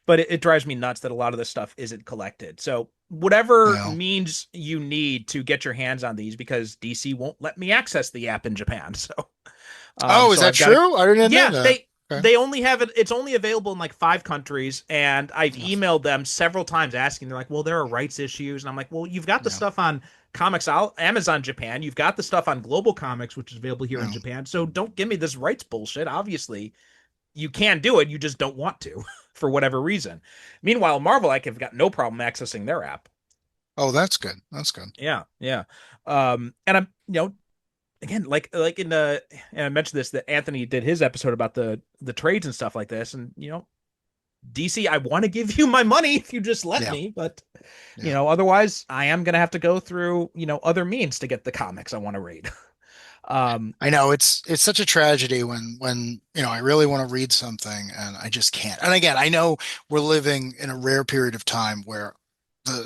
But it drives me nuts that a lot of this stuff isn't collected. So whatever Yeah. means you need to get your hands on these, because DC won't let me access the app in Japan. Oh, is So that I've got to, true? I didn't know yeah, that. they Okay. they only have it. It's only available in like 5 countries, and I've Yeah. emailed them several times asking. They're like, "Well, there are rights issues," and I'm like, "Well, you've got the Yeah. stuff on Comics Amazon Japan. You've got the stuff on Global Comics, which is available here in Yeah. Japan. So don't give me this rights bullshit. Obviously, you can do it. You just don't want to for whatever reason." Meanwhile, Marvel, I have got no problem accessing their app. Oh, that's good. That's good. Yeah, yeah. And I'm, again, like in the, and I mentioned this, that Anthony did his episode about the trades and stuff like this, and DC, I want to give you my money if you just let Yeah. me, but Yeah. otherwise I am gonna have to go through other means to get the comics I want to read. um I know it's such a tragedy when I really want to read something and I just can't. And again, I know we're living in a rare period of time where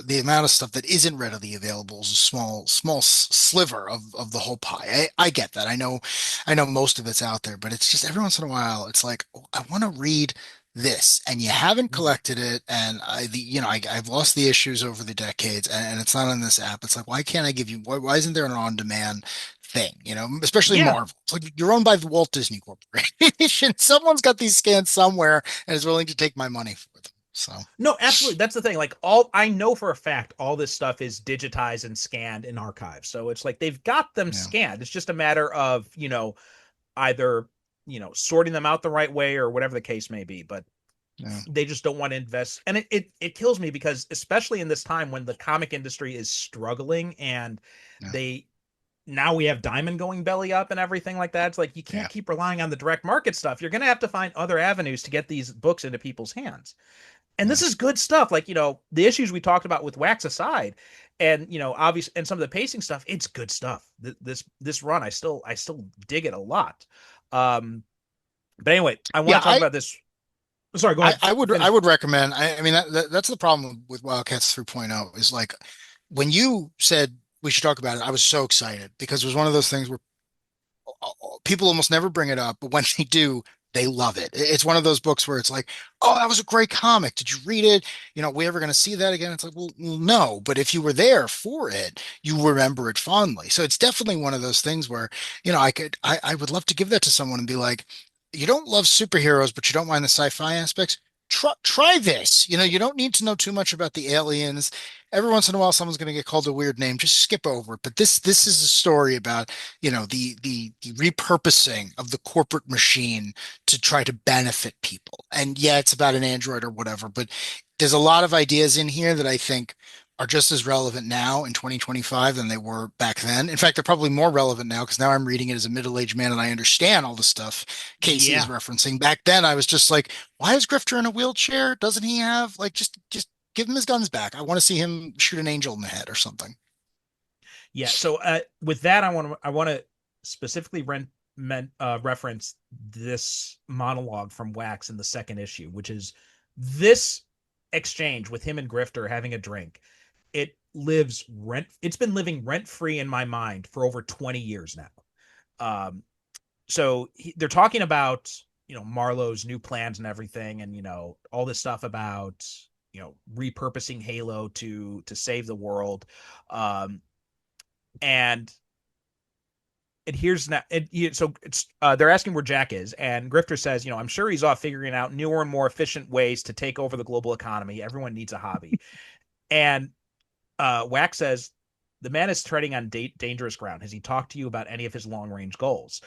the amount of stuff that isn't readily available is a small sliver of the whole pie. I get that. I know most of it's out there, but it's just every once in a while it's like, oh, I want to read this and you haven't collected it and I've lost the issues over the decades and it's not on this app. It's like, why can't I give you why isn't there an on-demand thing, especially yeah. Marvel. It's like you're owned by the Walt Disney Corporation. Someone's got these scans somewhere and is willing to take my money for them. So, No, absolutely. That's the thing. Like, all I know for a fact, all this stuff is digitized and scanned in archives. So it's like they've got them yeah, scanned. It's just a matter of, either, sorting them out the right way or whatever the case may be. But yeah, they just don't want to invest. And it kills me because, especially in this time when the comic industry is struggling, and yeah, they now we have Diamond going belly up and everything like that. It's like you can't yeah, keep relying on the direct market stuff. You're going to have to find other avenues to get these books into people's hands. And yeah, this is good stuff. Like, the issues we talked about with Wax aside, and obviously, and some of the pacing stuff, it's good stuff. This run, I still dig it a lot. Um, but anyway, I want yeah. to talk about this. Sorry, go I, ahead. I would I Finish. would recommend. I mean that's the problem with Wildcats 3.0 is like when you said we should talk about it, I was so excited because it was one of those things where people almost never bring it up, but when they do, they love it. It's one of those books where it's like, oh, that was a great comic. Did you read it? We ever going to see that again? It's like, well, no, but if you were there for it, you remember it fondly. So it's definitely one of those things where, I would love to give that to someone and be like, you don't love superheroes, but you don't mind the sci-fi aspects, try this. You know, you don't need to know too much about the aliens. Every once in a while, someone's going to get called a weird name. Just skip over it. But this is a story about, you know, the repurposing of the corporate machine to try to benefit people. And yeah, it's about an android or whatever, but there's a lot of ideas in here that I think are just as relevant now in 2025 than they were back then. In fact, they're probably more relevant now because now I'm reading it as a middle-aged man and I understand all the stuff Casey is Yeah. referencing. Back then, I was just like, why is Grifter in a wheelchair? Doesn't he have like just give him his guns back? I want to see him shoot an angel in the head or something. Yeah. So with that, I want to specifically reference this monologue from Wax in the second issue, which is this exchange with him and Grifter having a drink. It's been living rent free in my mind for over 20 years now. They're talking about, Marlowe's new plans and everything, and all this stuff about, repurposing Halo to save the world. Um, and it here's now so it's they're asking where Jack is, and Grifter says, I'm sure he's off figuring out newer and more efficient ways to take over the global economy. Everyone needs a hobby. And Wax says, the man is treading on dangerous ground. Has he talked to you about any of his long range goals?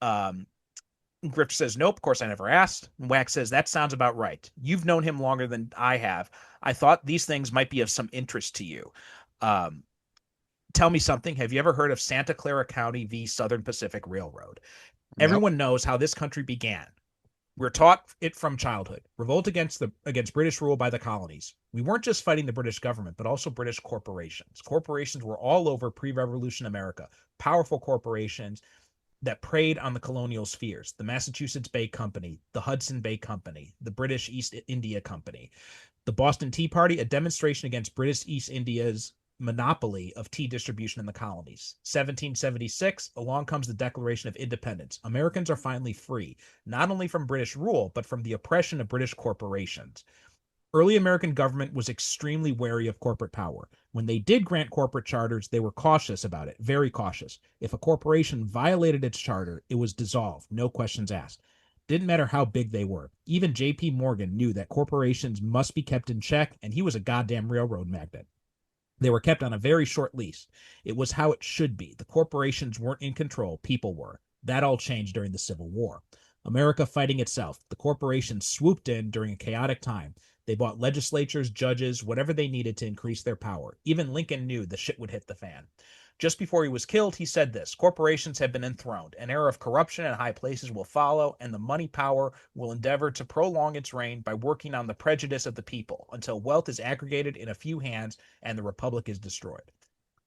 um Grifter says, nope, of course I never asked. And Wax says, that sounds about right. You've known him longer than I have. I thought these things might be of some interest to you. um Tell me something. Have you ever heard of Santa Clara County v. Southern Pacific Railroad? Nope. Everyone knows how this country began. We're taught it from childhood. Revolt against British rule by the colonies. We weren't just fighting the British government, but also British corporations. Corporations were all over pre-revolution America. Powerful corporations that preyed on the colonial spheres. The Massachusetts Bay Company, the Hudson Bay Company, the British East India Company. The Boston Tea Party, a demonstration against British East India's monopoly of tea distribution in the colonies. 1776, along comes the Declaration of Independence. Americans are finally free, not only from British rule, but from the oppression of British corporations. Early American government was extremely wary of corporate power. When they did grant corporate charters, they were cautious about it, very cautious. If a corporation violated its charter, it was dissolved, no questions asked. Didn't matter how big they were. Even J.P. Morgan knew that corporations must be kept in check, and he was a goddamn railroad magnate. They were kept on a very short lease. It was how it should be. The corporations weren't in control, people were. That all changed during the Civil War. America fighting itself. The corporations swooped in during a chaotic time. They bought legislatures, judges, whatever they needed to increase their power. Even Lincoln knew the shit would hit the fan. Just before he was killed, he said this: corporations have been enthroned. An era of corruption in high places will follow, and the money power will endeavor to prolong its reign by working on the prejudice of the people until wealth is aggregated in a few hands and the republic is destroyed.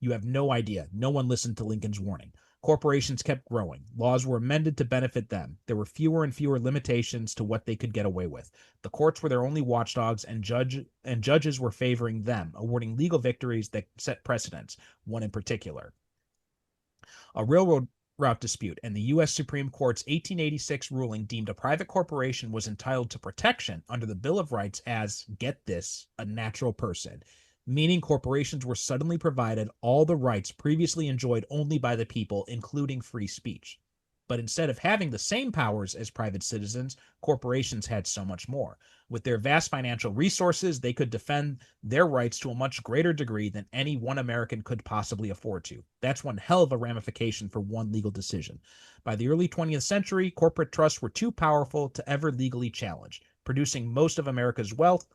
You have no idea. No one listened to Lincoln's warning. Corporations kept growing. Laws were amended to benefit them. There were fewer and fewer limitations to what they could get away with. The courts were their only watchdogs, and judges were favoring them, awarding legal victories that set precedents, one in particular. A railroad route dispute, and the U.S. Supreme Court's 1886 ruling deemed a private corporation was entitled to protection under the Bill of Rights as, get this, a natural person, meaning corporations were suddenly provided all the rights previously enjoyed only by the people, including free speech. But instead of having the same powers as private citizens, corporations had so much more. With their vast financial resources, they could defend their rights to a much greater degree than any one American could possibly afford to. That's one hell of a ramification for one legal decision. By the early 20th century, corporate trusts were too powerful to ever legally challenge, producing most of America's wealth,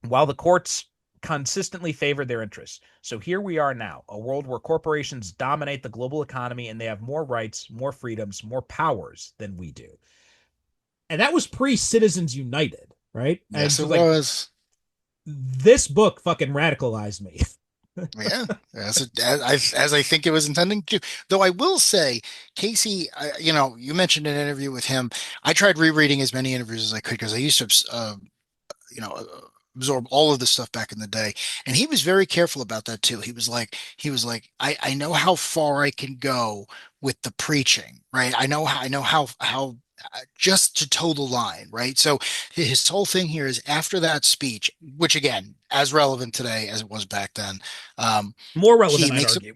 while the courts consistently favored their interests. So here we are now, a world where corporations dominate the global economy and they have more rights, more freedoms, more powers than we do. And that was pre Citizens United, right? And Yes, it just like, was. this book fucking radicalized me. Yeah, as I think it was intending to. Though I will say, Casey, you know, you mentioned an interview with him. I tried rereading as many interviews as I could because I used to you know, absorb all of this stuff back in the day. And he was very careful about that too. He was like, I know how far I can go with the preaching, right? I know how just to toe the line, right? So his whole thing here is after that speech, which again, as relevant today as it was back then, More he relevant, I'd makes argue.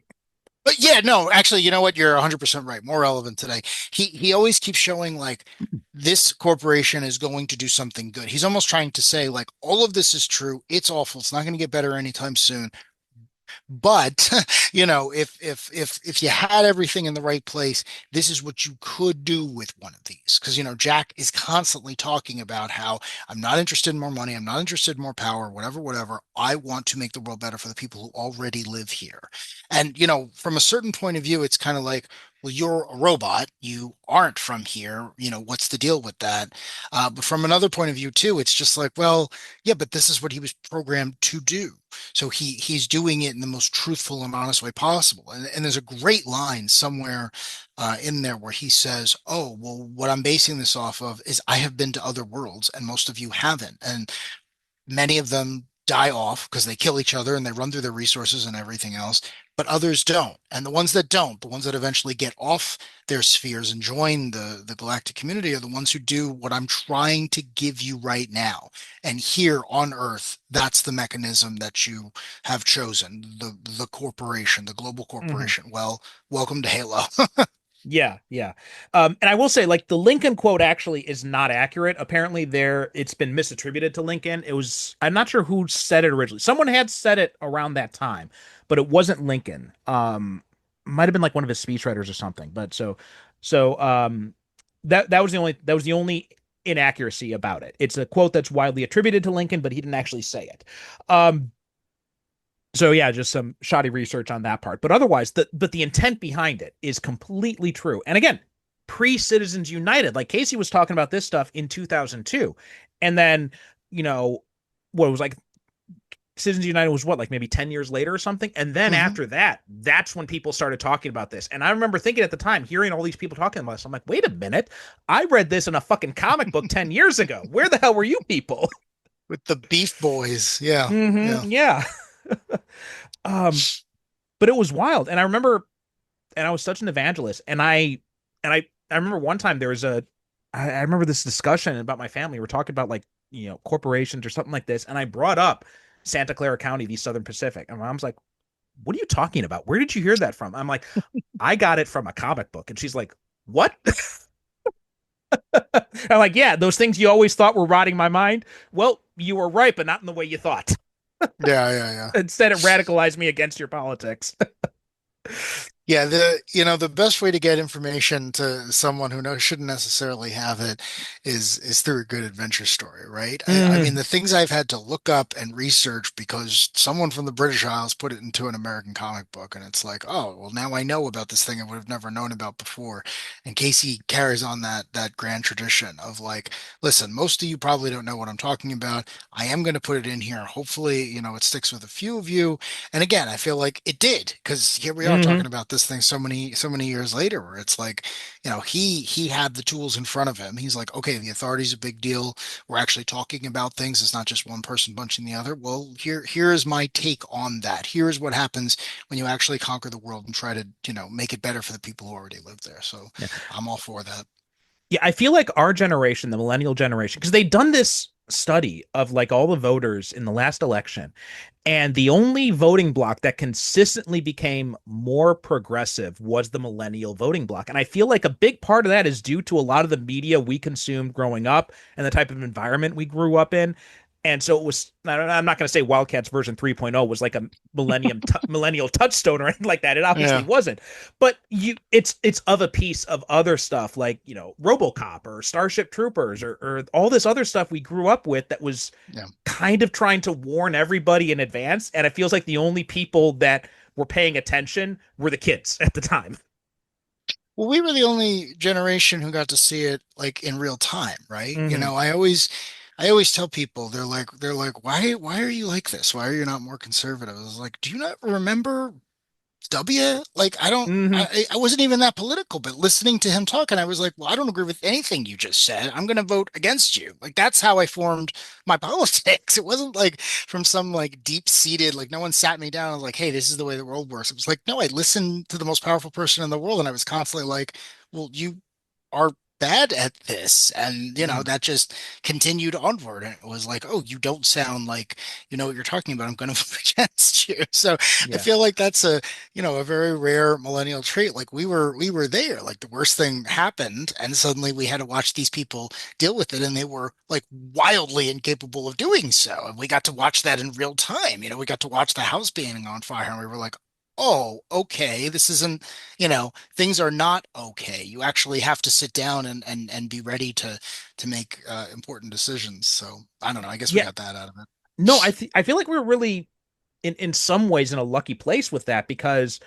But yeah, no, actually, you know what? You're 100% right. More relevant today. He always keeps showing like this corporation is going to do something good. He's almost trying to say like all of this is true. It's awful. It's not going to get better anytime soon. But if you had everything in the right place, this is what you could do with one of these. Because Jack is constantly talking about how I'm not interested in more money, I'm not interested in more power, whatever, whatever. I want to make the world better for the people who already live here. And from a certain point of view, it's kind of like, well, you're a robot, you aren't from here. What's the deal with that? But from another point of view too, it's just like, well, yeah, but this is what he was programmed to do. So he's doing it in the most truthful and honest way possible. And there's a great line somewhere in there where he says, "Oh, well, what I'm basing this off of is I have been to other worlds, and most of you haven't." And many of them die off because they kill each other and they run through their resources and everything else, but others don't. And the ones that don't, the ones that eventually get off their spheres and join the galactic community are the ones who do what I'm trying to give you right now. And here on Earth, that's the mechanism that you have chosen, the corporation, the global Mhm. corporation. Well, welcome to Halo. Yeah, yeah. And I will say, like, the Lincoln quote actually is not accurate. Apparently, it's been misattributed to Lincoln. I'm not sure who said it originally. Someone had said it around that time, but it wasn't Lincoln. Might have been like one of his speechwriters or something. But that was the only inaccuracy about it. It's a quote that's widely attributed to Lincoln, but he didn't actually say it. Um, so yeah, just some shoddy research on that part. But otherwise, the intent behind it is completely true. And again, pre-Citizens United, like Casey was talking about this stuff in 2002. And then, you know, what was like Citizens United was what, like maybe 10 years later or something. And then Mhm. after that, that's when people started talking about this. And I remember thinking at the time, hearing all these people talking about this, I'm like, wait a minute, I read this in a fucking comic book 10 years ago. Where the hell were you people? With the Beef Boys. Yeah. Yeah. Yeah. um, but it was wild. And I remember, and I was such an evangelist. And I remember one time there was I remember this discussion about my family. We're talking about like, corporations or something like this. And I brought up Santa Clara County, the Southern Pacific. And my mom's like, what are you talking about? Where did you hear that from? I'm like, I got it from a comic book. And she's like, what? I'm like, yeah, those things you always thought were rotting my mind. Well, you were right, but not in the way you thought. Yeah. Yeah. Yeah. Instead, it radicalized me against your politics. Yeah, the best way to get information to someone who shouldn't necessarily have it is through a good adventure story, right? I mean, Mm-hmm. the things I've had to look up and research because someone from the British Isles put it into an American comic book, and it's like, oh, well, now I know about this thing I would have never known about before. And Casey carries on that grand tradition of like, listen, most of you probably don't know what I'm talking about. I am going to put it in here. Hopefully, it sticks with a few of you. And again, I feel like it did because here we are Mm-hmm. talking about this thing so many years later, where it's like, he had the tools in front of him. He's like, okay, the authority's a big deal. We're actually talking about things. It's not just one person punching the other. Well, here is my take on that. Here is what happens when you actually conquer the world and try to, make it better for the people who already live there. So Yeah. I'm all for that. Yeah, I feel like our generation, the millennial generation, because they'd done this study of like all the voters in the last election, and the only voting bloc that consistently became more progressive was the millennial voting bloc. And I feel like a big part of that is due to a lot of the media we consumed growing up and the type of environment we grew up in. And so it was, I'm not going to say Wildcats version 3.0 was like a millennial touchstone or anything like that. It obviously Yeah. wasn't. But it's of a piece of other stuff like, RoboCop or Starship Troopers or all this other stuff we grew up with that was Yeah. kind of trying to warn everybody in advance. And it feels like the only people that were paying attention were the kids at the time. Well, we were the only generation who got to see it like in real time, right? Mm-hmm. I always tell people they're like, why are you like this? Why are you not more conservative? I was like, do you not remember W? Like, I don't, Mm-hmm. I wasn't even that political, but listening to him talk, and I was like, well, I don't agree with anything you just said. I'm going to vote against you. Like, that's how I formed my politics. It wasn't like from some like deep-seated, like no one sat me down and was like, hey, this is the way the world works. It was like, no, I listened to the most powerful person in the world, and I was constantly like, well, you are bad at this. And, Mhm. that just continued onward. And it was like, oh, you don't sound like you know what you're talking about. I'm going to vote against you. So I Yeah. feel like that's a very rare millennial trait. Like we were there, like the worst thing happened, and suddenly we had to watch these people deal with it, and they were like wildly incapable of doing so. And we got to watch that in real time. We got to watch the house being on fire, and we were like, oh, okay, this isn't, things are not okay. You actually have to sit down and be ready to make important decisions. So I don't know. I guess we Yeah. got that out of it. No, I feel like we're really in some ways in a lucky place with that because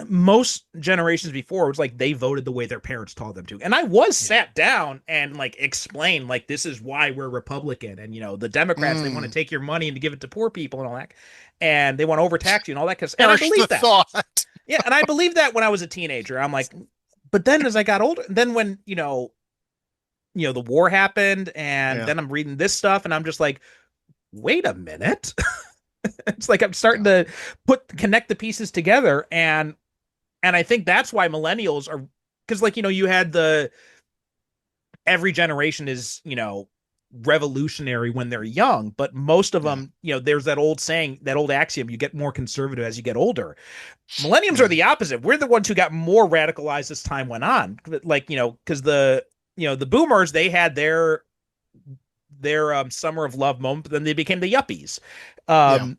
most generations before it was like they voted the way their parents told them to. And I was Yeah. sat down and like explained like this is why we're Republican and the Democrats they want to Mm. take your money and to give it to poor people and all that. And they want to overtax you and all that and I Perish the believe that. thought. Yeah, and I believe that when I was a teenager. I'm like, but then as I got older, then when, the war happened and Yeah. then I'm reading this stuff and I'm just like, wait a minute. It's like I'm starting Yeah. to connect the pieces together and I think that's why millennials are because like you had the every generation is revolutionary when they're young, but most of Yeah. them there's that old saying, that old axiom, you get more conservative as you get older. Millenniums are Mm. the opposite. We're the ones who got more radicalized as time went on, like because the boomers they had their summer of love moment, but then they became the yuppies. Yeah. um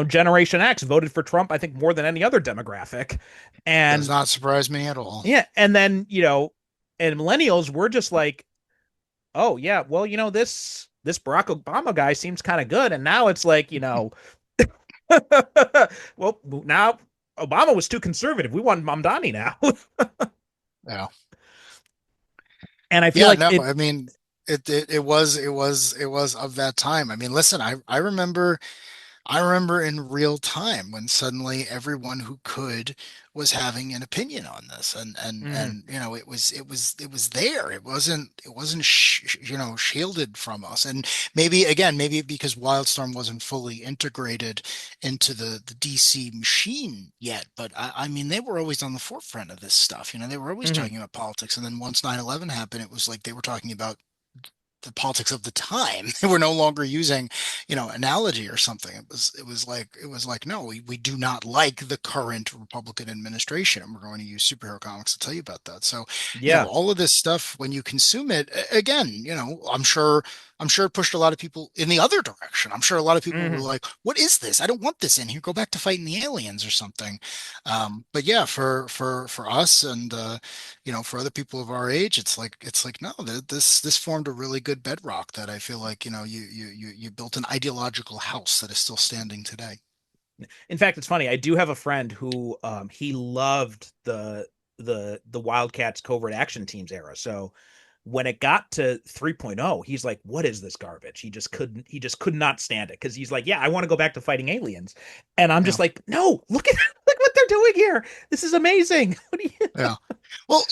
Generation X voted for Trump, I think, more than any other demographic. Does And not surprise me at all. yeah, and then and millennials were just like, oh yeah, well this Barack Obama guy seems kind of good, and now it's like well now Obama was too conservative. We want Mamdani now, Yeah. and I feel Yeah, like no, it. I mean it was of that time. I mean, listen, I remember in real time when suddenly everyone who could was having an opinion on this, Mhm. and it was there. It wasn't shielded from us. And maybe because Wildstorm wasn't fully integrated into the DC machine yet, but I mean they were always on the forefront of this stuff. They were always Mhm. talking about politics, and then once 9/11 happened, it was like they were talking about the politics of the time. They were no longer using, analogy or something. It was like, no, we do not like the current Republican administration, and we're going to use superhero comics to tell you about that. So, Yeah. all of this stuff, when you consume it, again, I'm sure it pushed a lot of people in the other direction. I'm sure a lot of people were Mhm. like, what is this? I don't want this in here. Go back to fighting the aliens or something. But yeah, for us and for other people of our age, it's like no, this formed a really good bedrock that I feel like you built an ideological house that is still standing today. In fact, it's funny. I do have a friend who he loved the Wildcats covert action teams era. So when it got to 3.0, he's like, "What is this garbage?" He just could not stand it because he's like, "Yeah, I want to go back to fighting aliens." And I'm Yeah, just like, "No, look at look what they're doing here. This is amazing." What do you yeah. Well,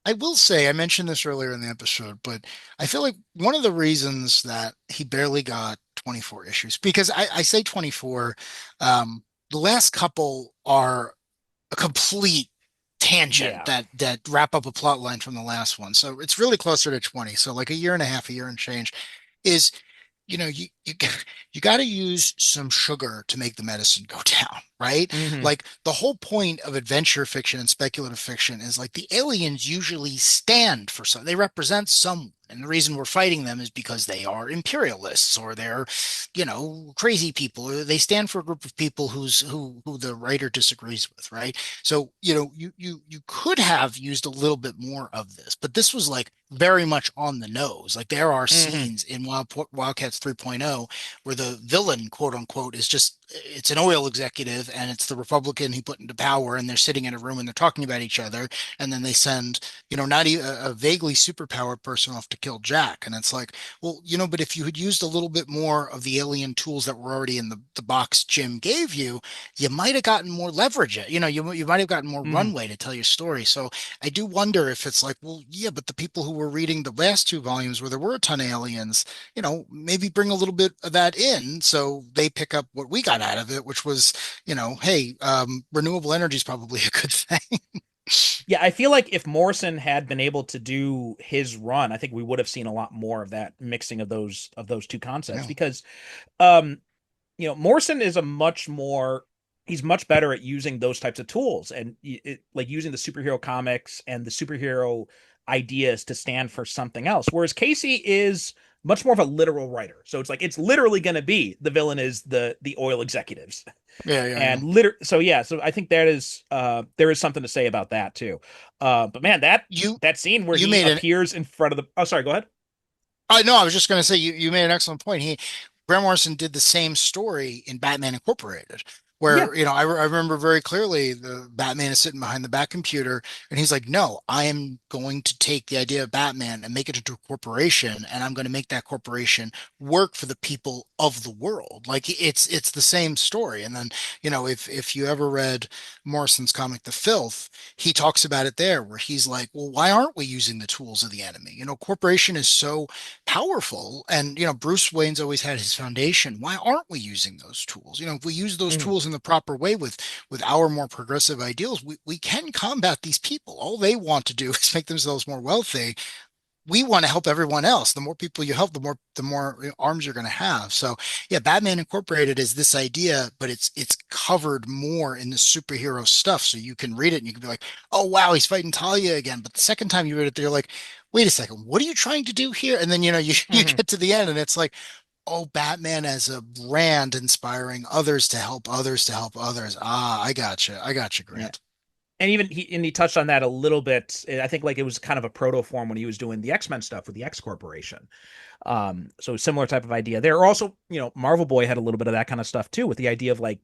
I will say I mentioned this earlier in the episode, but I feel like one of the reasons that he barely got 24 issues because I say 24, the last couple are a complete tangent Yeah. that wrap up a plot line from the last one. So it's really closer to 20. So like a year and a half, a year and change is, you got to use some sugar to make the medicine go down, right? Mhm. Like the whole point of adventure fiction and speculative fiction is like the aliens usually stand for something. They represent someone. And the reason we're fighting them is because they are imperialists or they're, crazy people, or they stand for a group of people who the writer disagrees with, right? So, you could have used a little bit more of this, but this was like very much on the nose. Like there are Mhm. scenes in Wildcats 3.0 where the villain, quote unquote, it's an oil executive and it's the Republican he put into power, and they're sitting in a room and they're talking about each other, and then they send, not even a vaguely superpowered person off to kill Jack. And it's like, well, but if you had used a little bit more of the alien tools that were already in the box Jim gave you, you might have gotten more leverage. You might have gotten more Mhm. runway to tell your story. So I do wonder if it's like, well, yeah, but the people who were reading the last two volumes where there were a ton of aliens, maybe bring a little bit of that in so they pick up what we got out of it, which was, hey, renewable energy is probably a good thing. Yeah, I feel like if Morrison had been able to do his run, I think we would have seen a lot more of that mixing of those two concepts Yeah. because Morrison is a much more he's much better at using those types of tools and like using the superhero comics and the superhero ideas to stand for something else. Whereas Casey is much more of a literal writer. So it's like it's literally going to be the villain is the oil executives. Yeah, yeah, yeah. And so yeah, so I think there is something to say about that too. But man, You that scene where you he made an appears in front of the oh sorry, go ahead. I no, I was just going to say you made an excellent point. Grant Morrison did the same story in Batman Incorporated, Yeah. where I remember very clearly the Batman is sitting behind the Bat computer, and he's like, "No, I am going to take the idea of Batman and make it into a corporation, and I'm going to make that corporation work for the people of the world." Like it's the same story. And then if you ever read Morrison's comic The Filth, he talks about it there, where he's like, "Well, why aren't we using the tools of the enemy? Corporation is so powerful. And, Bruce Wayne's always had his foundation. Why aren't we using those tools? If we use those Mhm. tools in the proper way with our more progressive ideals, we can combat these people. All they want to do is make themselves more wealthy. We want to help everyone else. The more people you help, the more arms you're going to have. So yeah, Batman Incorporated is this idea, but it's covered more in the superhero stuff. So you can read it and you can be like, oh wow, he's fighting Talia again. But the second time you read it, you're like, wait a second, what are you trying to do here? And then you Mhm. get to the end and it's like, oh, Batman as a brand inspiring others to help others to help others. Ah, I got you, Yeah. Grant. And even he touched on that a little bit. I think like it was kind of a proto form when he was doing the X-Men stuff with the X Corporation. So similar type of idea. There are also, Marvel Boy had a little bit of that kind of stuff too, with the idea of like,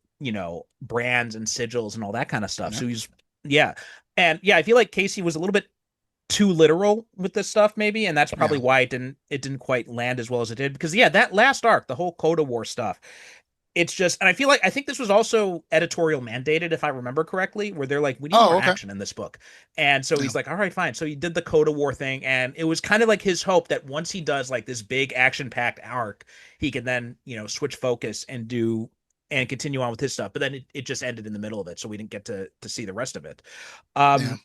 brands and sigils and all that kind of stuff. Yeah, So yeah. And yeah, I feel like Casey was a little bit too literal with this stuff, maybe, and that's probably yeah. why it didn't quite land as well as it did. Because yeah, that last arc, the whole Coda War stuff, it's just, and I think this was also editorial mandated, if I remember correctly, where they're like, we need more Oh, okay. action in this book. And so Yeah, he's like, all right, fine. So he did the Coda War thing, and it was kind of like his hope that once he does like this big action packed arc, he can then, switch focus and continue on with his stuff. But then it just ended in the middle of it. So we didn't get to see the rest of it. yeah. Um,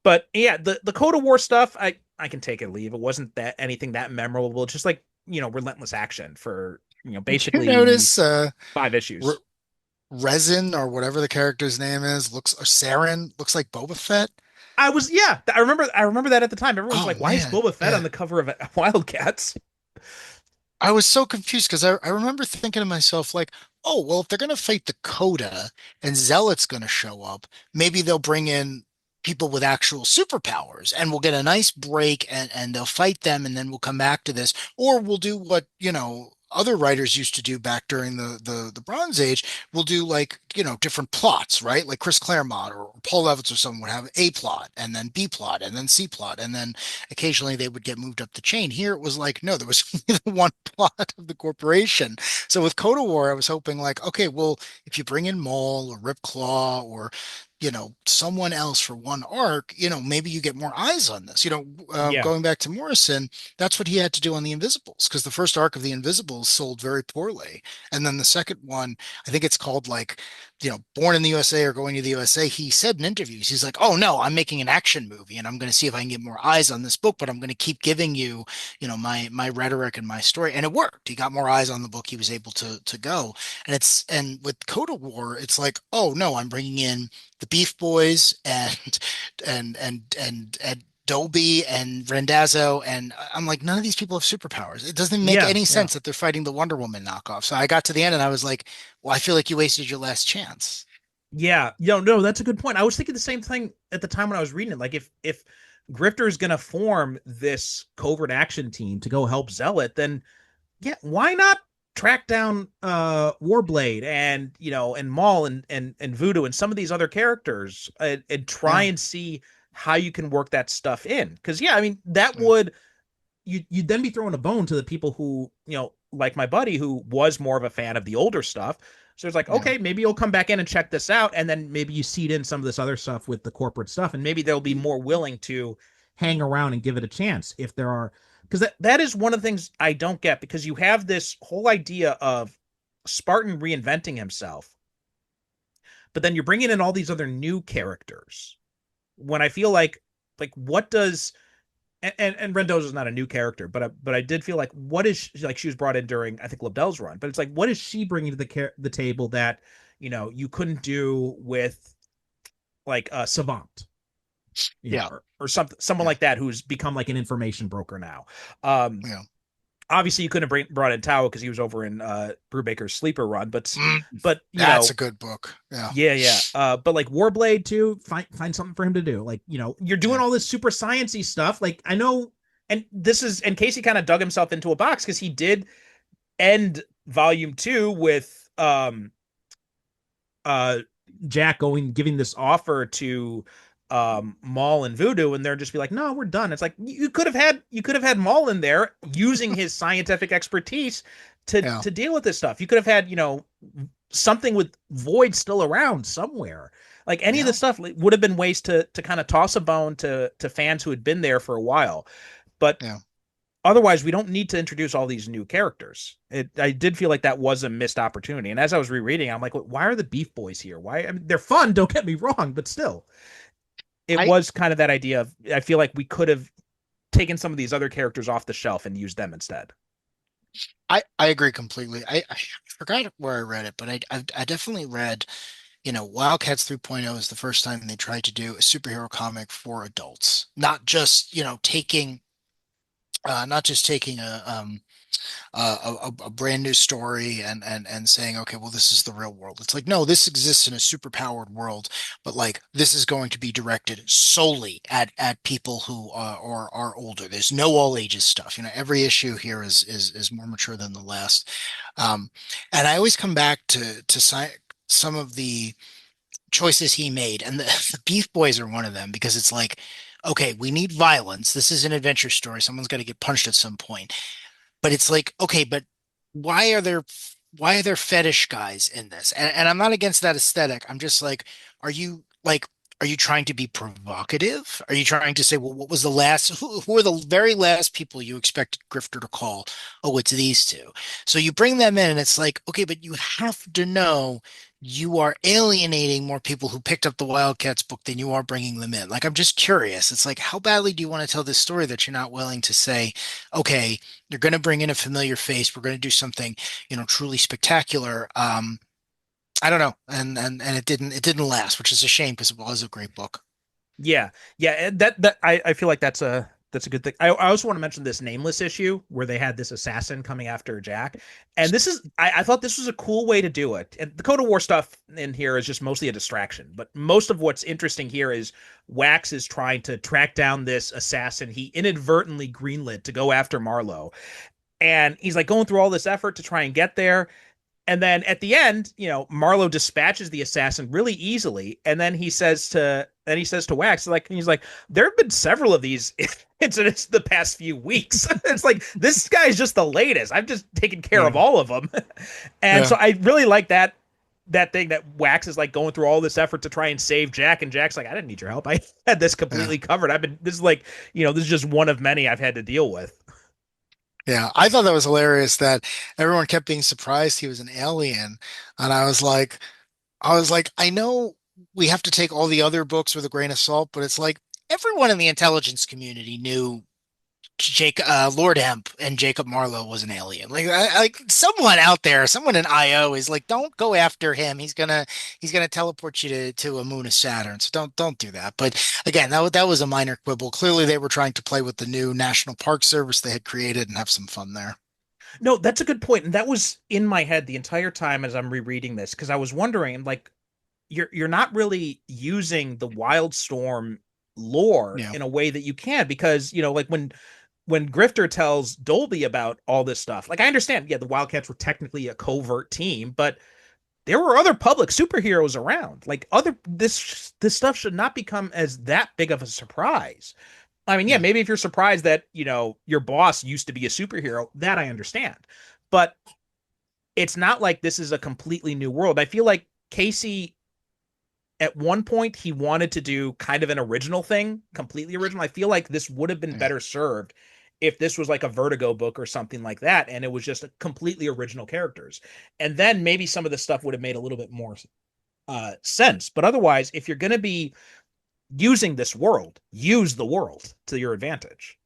but yeah, the Coda War stuff, I can take it or leave. It wasn't that anything that memorable. Just like, relentless action for, Did you basically notice 5 issues. Resin or whatever the character's name is looks or Saren looks like Boba Fett. Yeah, I remember that at the time. Everyone's Oh like, why is man, Boba Fett on yeah. the cover of Wildcats? I was so confused because I remember thinking to myself like, oh well, if they're gonna fight the Coda and Zealot's gonna show up, maybe they'll bring in people with actual superpowers and we'll get a nice break and they'll fight them and then we'll come back to this. Or we'll do what, other writers used to do back during the Bronze Age. We'll do like, different plots, right? Like Chris Claremont or Paul Levitz or someone would have a plot and then B plot and then C plot and then occasionally they would get moved up the chain. Here it was like, no, there was only the one plot of the corporation. So with Coda War, I was hoping like, okay, well, if you bring in Maul or Ripclaw or someone else for one arc, maybe you get more eyes on this. Yeah, Going back to Morrison, that's what he had to do on the Invisibles because the first arc of the Invisibles sold very poorly, and then the second one, I think it's called like, Born in the USA or Going to the USA. He said in interviews, he's like, "Oh no, I'm making an action movie, and I'm going to see if I can get more eyes on this book, but I'm going to keep giving you, my rhetoric and my story." And it worked. He got more eyes on the book. He was able to go, and with Coda War, it's like, "Oh no, I'm bringing in." The Beef Boys and Dolby and Randazzo, and I'm like, none of these people have superpowers. It doesn't make yeah, any yeah, sense that they're fighting the Wonder Woman knockoff. So I got to the end and I was like, well, I feel like you wasted your last chance. yeah. No, that's a good point. I was thinking the same thing at the time when I was reading it. Like if Grifter is gonna form this covert action team to go help Zealot, then yeah, why not track down Warblade and and Maul and Voodoo and some of these other characters and try Yeah, and see how you can work that stuff in? Because yeah, I mean that yeah, would you'd then be throwing a bone to the people who like my buddy who was more of a fan of the older stuff. So it's like, yeah. okay, maybe you'll come back in and check this out, and then maybe you seed in some of this other stuff with the corporate stuff, and maybe they'll be more willing to hang around and give it a chance if there are, because that is one of the things I don't get, because you have this whole idea of Spartan reinventing himself, but then you're bringing in all these other new characters, when I feel like what does and Rendoza's not a new character, but I did feel like what is she, like she was brought in during I think Lobdell's run, but it's like what is she bringing to the table that you couldn't do with like a Savant, Yeah, or something, someone yeah, like that who's become like an information broker now. Um, yeah. Obviously you couldn't have brought in Tao because he was over in Brubaker's sleeper run, Mm, but that's a good book. Yeah, yeah. But like Warblade too, find something for him to do. Like, you're doing yeah, all this super sciencey stuff. Like I know, and Casey kind of dug himself into a box because he did end volume 2 with uh Jack giving this offer to Maul and Voodoo, and they're just be like, no, we're done. It's like you could have had Maul in there using his scientific expertise to yeah, to deal with this stuff. You could have had, something with Void still around somewhere. Like any of yeah, this stuff would have been ways to kind of toss a bone to fans who had been there for a while. But yeah. otherwise, we don't need to introduce all these new characters. I did feel like that was a missed opportunity. And as I was rereading, I'm like, why are the Beef Boys here? Why? I mean, they're fun. Don't get me wrong, but still, it I was kind of that idea of I feel like we could have taken some of these other characters off the shelf and used them instead. I agree completely. I forgot where I read it, but I definitely read, Wildcats 3.0 is the first time they tried to do a superhero comic for adults, not just, not just taking a brand new story and saying, okay, well, this is the real world. It's like, no, this exists in a super powered world, but like this is going to be directed solely at people who are older. There's no all ages stuff. Every issue here is more mature than the last. Um, and I always come back to some of the choices he made, and the Beef Boys are one of them because it's like, okay, we need violence. This is an adventure story. Someone's got to get punched at some point. But it's like, okay, but why are there why are there fetish guys in this? And I'm not against that aesthetic. I'm just are you like are you trying to be provocative? Are you trying to say, well, what was the last who are the very last people you expected Grifter to call? Oh, it's these two. So you bring them in and it's like, okay, but you have to know you are alienating more people who picked up the Wildcats book than you are bringing them in. Like, I'm just curious. It's like, how badly do you want to tell this story that you're not willing to say, okay, you're going to bring in a familiar face. We're going to do something, truly spectacular. I don't know, and it didn't last, which is a shame because it was a great book. Yeah, yeah, that I feel like that's a good thing. I also want to mention this Nameless issue where they had this assassin coming after Jack, and I thought this was a cool way to do it. And the Code of War stuff in here is just mostly a distraction, but most of what's interesting here is Wax is trying to track down this assassin he inadvertently greenlit to go after Marlowe, and he's like going through all this effort to try and get there. And then at the end, Marlowe dispatches the assassin really easily, and then he says to Wax, like, he's like, there have been several of these incidents the past few weeks. It's like this guy's just the latest. I've just taken care Yeah. of all of them, and Yeah. so I really like that thing that Wax is like going through all this effort to try and save Jack, and Jack's like, I didn't need your help. I had this Yeah. completely covered. This is like, this is just one of many I've had to deal with. Yeah. I thought that was hilarious that everyone kept being surprised he was an alien. And I was like, I know we have to take all the other books with a grain of salt, but it's like everyone in the intelligence community knew Lord Emp and Jacob Marlowe was an alien. Like someone out there, someone in IO is like, don't go after him. He's gonna teleport you to a moon of Saturn. So don't do that. But again, that was a minor quibble. Clearly, they were trying to play with the new National Park Service they had created and have some fun there. No, that's a good point, and that was in my head the entire time as I'm rereading this because I was wondering, like, you're not really using the Wildstorm lore Yeah, in a way that you can because like when Grifter tells Dolby about all this stuff, like I understand, yeah, the Wildcats were technically a covert team, but there were other public superheroes around. Like this stuff should not become as that big of a surprise. I mean, yeah, yeah, maybe if you're surprised that, your boss used to be a superhero, that I understand. But it's not like this is a completely new world. I feel like Casey at one point he wanted to do kind of an original thing, completely original. I feel like this would have been yeah, better served if this was like a Vertigo book or something like that, and it was just a completely original characters. And then maybe some of the stuff would have made a little bit more sense. But otherwise, if you're going to be using this world. Use the world to your advantage.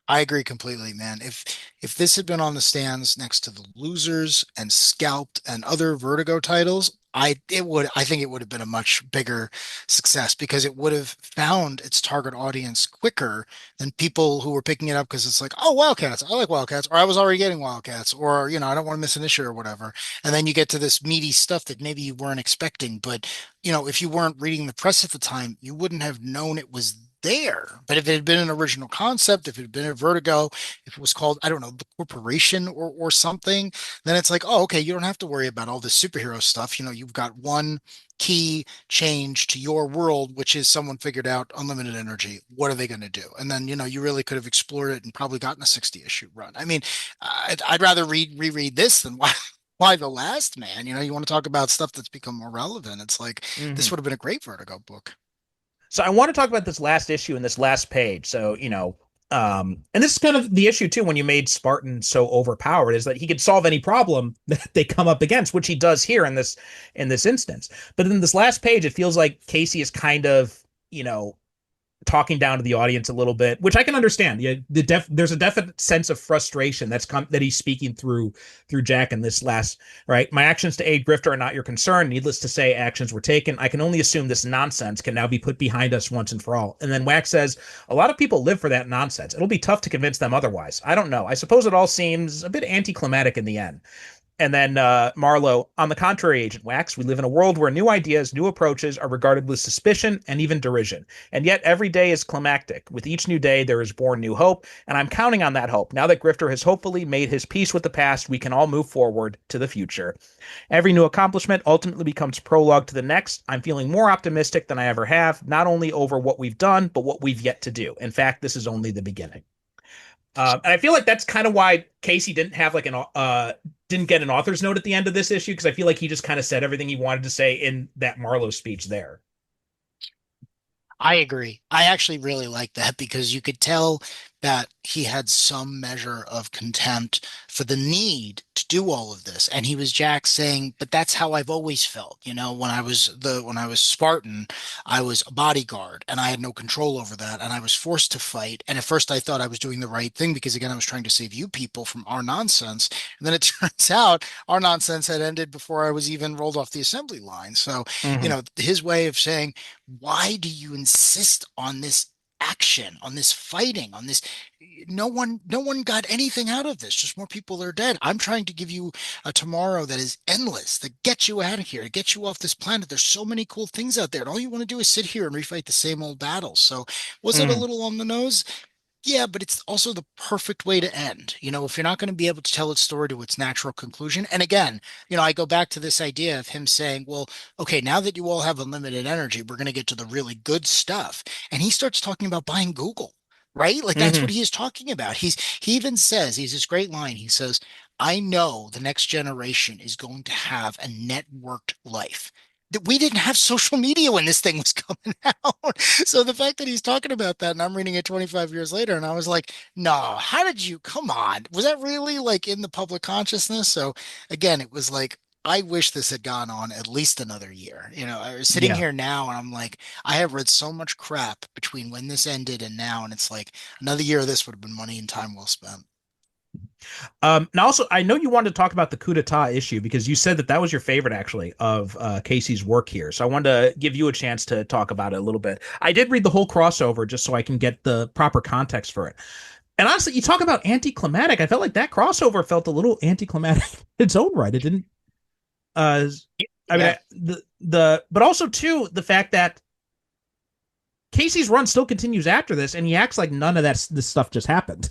I agree completely, man. If this had been on the stands next to the Losers and Scalped and other Vertigo titles, I think it would have been a much bigger success because it would have found its target audience quicker than people who were picking it up because it's like, oh, Wildcats, I like Wildcats, or I was already getting Wildcats, or I don't want to miss an issue or whatever. And then you get to this meaty stuff that maybe you weren't expecting, but if you weren't reading the press at the time, you wouldn't have known it was there. But if it had been an original concept, if it had been a Vertigo, if it was called, I don't know, the Corporation or something, then it's like, oh, okay, you don't have to worry about all this superhero stuff. You've got one key change to your world, which is someone figured out unlimited energy. What are they going to do? And then, you really could have explored it and probably gotten a 60 issue run. I mean, I'd rather reread this than why the last man. You want to talk about stuff that's become more relevant. It's like this Mm-hmm. would have been a great Vertigo book. So I want to talk about this last issue and this last page. So, and this is kind of the issue too when you made Spartan so overpowered is that he could solve any problem that they come up against, which he does here in this instance. But in this last page, it feels like Casey is kind of, talking down to the audience a little bit, which I can understand. Yeah, there's a definite sense of frustration that he's speaking through Jack in this last right. My actions to aid Grifter are not your concern. Needless to say, actions were taken. I can only assume this nonsense can now be put behind us once and for all. And then Wax says, a lot of people live for that nonsense. It'll be tough to convince them otherwise. I don't know. I suppose it all seems a bit anticlimactic in the end. And then Marlowe, on the contrary, Agent Wax, we live in a world where new ideas, new approaches are regarded with suspicion and even derision. And yet every day is climactic. With each new day, there is born new hope. And I'm counting on that hope. Now that Grifter has hopefully made his peace with the past, we can all move forward to the future. Every new accomplishment ultimately becomes prologue to the next. I'm feeling more optimistic than I ever have, not only over what we've done, but what we've yet to do. In fact, this is only the beginning. And I feel like that's kind of why Casey didn't have like didn't get an author's note at the end of this issue because I feel like he just kind of said everything he wanted to say in that Marlowe speech there. I agree. I actually really like that because you could tell that he had some measure of contempt for the need to do all of this. And he was Jack saying, but that's how I've always felt. When I was Spartan, I was a bodyguard and I had no control over that. And I was forced to fight. And at first I thought I was doing the right thing because again, I was trying to save you people from our nonsense. And then it turns out our nonsense had ended before I was even rolled off the assembly line. So, Mm-hmm. his way of saying, why do you insist on this action, on this fighting, on this? No one got anything out of this. Just more people are dead. I'm trying to give you a tomorrow that is endless, that gets you out of here, to get you off this planet. There's so many cool things out there. And all you want to do is sit here and refight the same old battles. So was it a Mm-hmm. little on the nose? Yeah, but it's also the perfect way to end. If you're not going to be able to tell its story to its natural conclusion. And again, I go back to this idea of him saying, well, okay, now that you all have unlimited energy, we're going to get to the really good stuff. And he starts talking about buying Google, right? Like that's what Mm-hmm. he is talking about. He even says, he's this great line. He says, I know the next generation is going to have a networked life. That we didn't have social media when this thing was coming out. So the fact that he's talking about that and I'm reading it 25 years later and I was like, no, how did you come on? Was that really like in the public consciousness? So again, it was like I wish this had gone on at least another year. I was sitting Yeah. here now and I'm like, I have read so much crap between when this ended and now, and it's like another year of this would have been money and time well spent. Now, also, I know you wanted to talk about the coup d'état issue because you said that that was your favorite, actually, of Casey's work here. So I wanted to give you a chance to talk about it a little bit. I did read the whole crossover just so I can get the proper context for it. And honestly, you talk about anticlimactic. I felt like that crossover felt a little anticlimactic in its own right. It didn't. I mean, Yeah. but also too the fact that Casey's run still continues after this, and he acts like none of this stuff just happened.